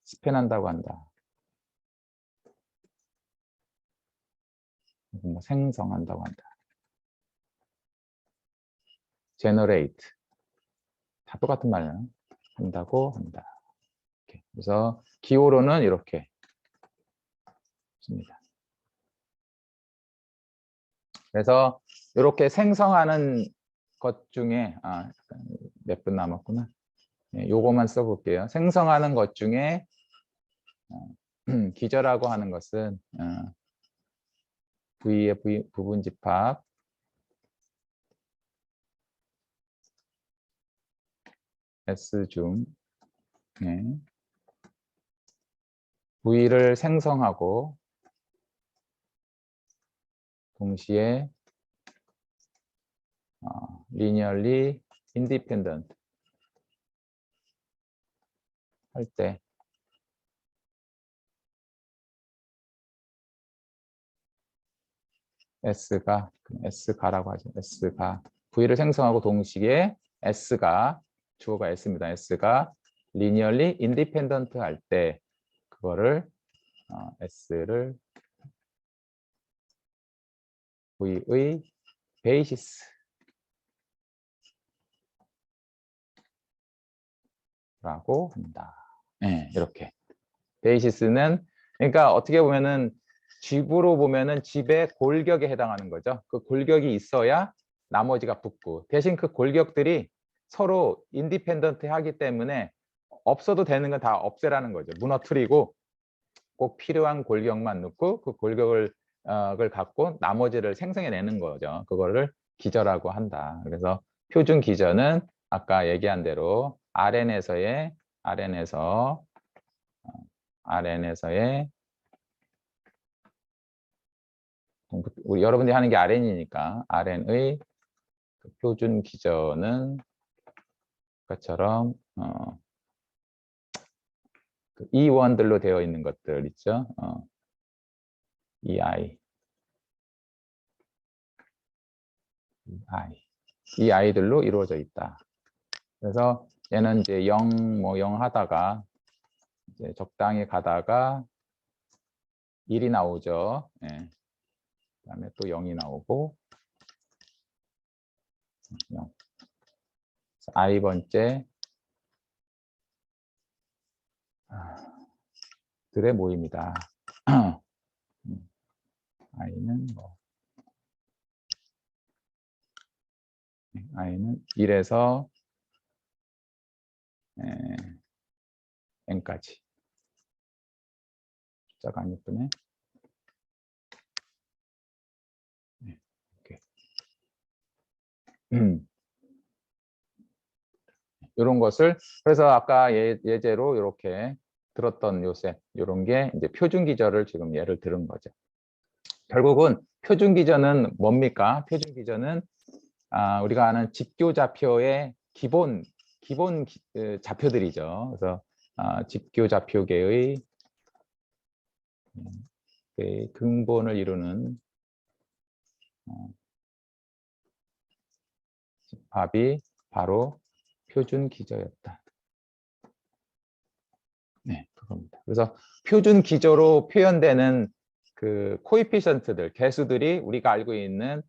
스팬한다고 한다. 뭐 생성한다고 한다. generate 다 똑같은 말이야. 한다고 한다. 이렇게. 그래서 기호로는 이렇게 씁니다. 그래서 이렇게 생성하는 것 중에 몇 분 남았구나. 요거만 써볼게요. 생성하는 것 중에 기저라고 하는 것은 V의 부분 집합 S 중 V를 생성하고 동시에 linearly independent 할 때 S가라고 하죠. S가 V를 생성하고 동시에 S가 주어가 S입니다. S가 linearly independent 할 때 그거를 S를 V의 베이시스라고 합니다. 네, 이렇게 베이시스는 그러니까 어떻게 보면은 집으로 보면은 집의 골격에 해당하는 거죠. 그 골격이 있어야 나머지가 붙고 대신 그 골격들이 서로 인디펜던트 하기 때문에 없어도 되는 건 다 없애라는 거죠. 무너뜨리고 꼭 필요한 골격만 넣고 그 골격을 갖고 나머지를 생성해내는 거죠. 그거를 기저라고 한다. 그래서 표준 기저는 아까 얘기한 대로 RN에서의 우리 여러분들이 하는 게 RN이니까 RN의 그 표준 기저는 것처럼 그 E1들로 되어 있는 것들 있죠. 이 아이들로 이루어져 있다. 그래서 얘는 이제 0 하다가 이제 적당히 가다가 1이 나오죠. 예. 그다음에 또 0이 나오고 0. i번째 들의 모임이다. i는 i는 1에서 n까지. 숫자가 안 예쁘네. 이렇게. 이런 것을 그래서 아까 예제로 이렇게 들었던 요새 이런 게 이제 표준 기저를 지금 예를 들은 거죠. 결국은 표준 기저는 뭡니까? 표준 기저는 우리가 아는 직교 좌표의 기본 좌표들이죠. 그래서 직교 좌표계의 근본을 이루는 집합이 바로 표준 기저였다. 네, 그겁니다. 그래서 표준 기저로 표현되는 그 코에피션트들, 개수들이 우리가 알고 있는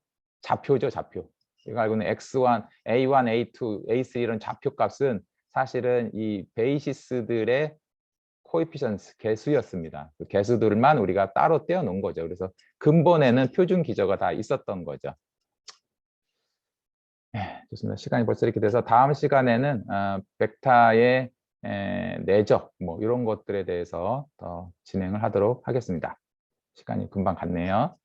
좌표죠, 좌표. 우리가 알고 있는 X1, A1, A2, A3 이런 좌표 값은 사실은 이 베이시스들의 코에피션트, 개수였습니다. 그 개수들만 우리가 따로 떼어 놓은 거죠. 그래서 근본에는 표준 기저가 다 있었던 거죠. 네, 좋습니다. 시간이 벌써 이렇게 돼서 다음 시간에는 벡터의 내적 뭐 이런 것들에 대해서 더 진행을 하도록 하겠습니다. 시간이 금방 갔네요.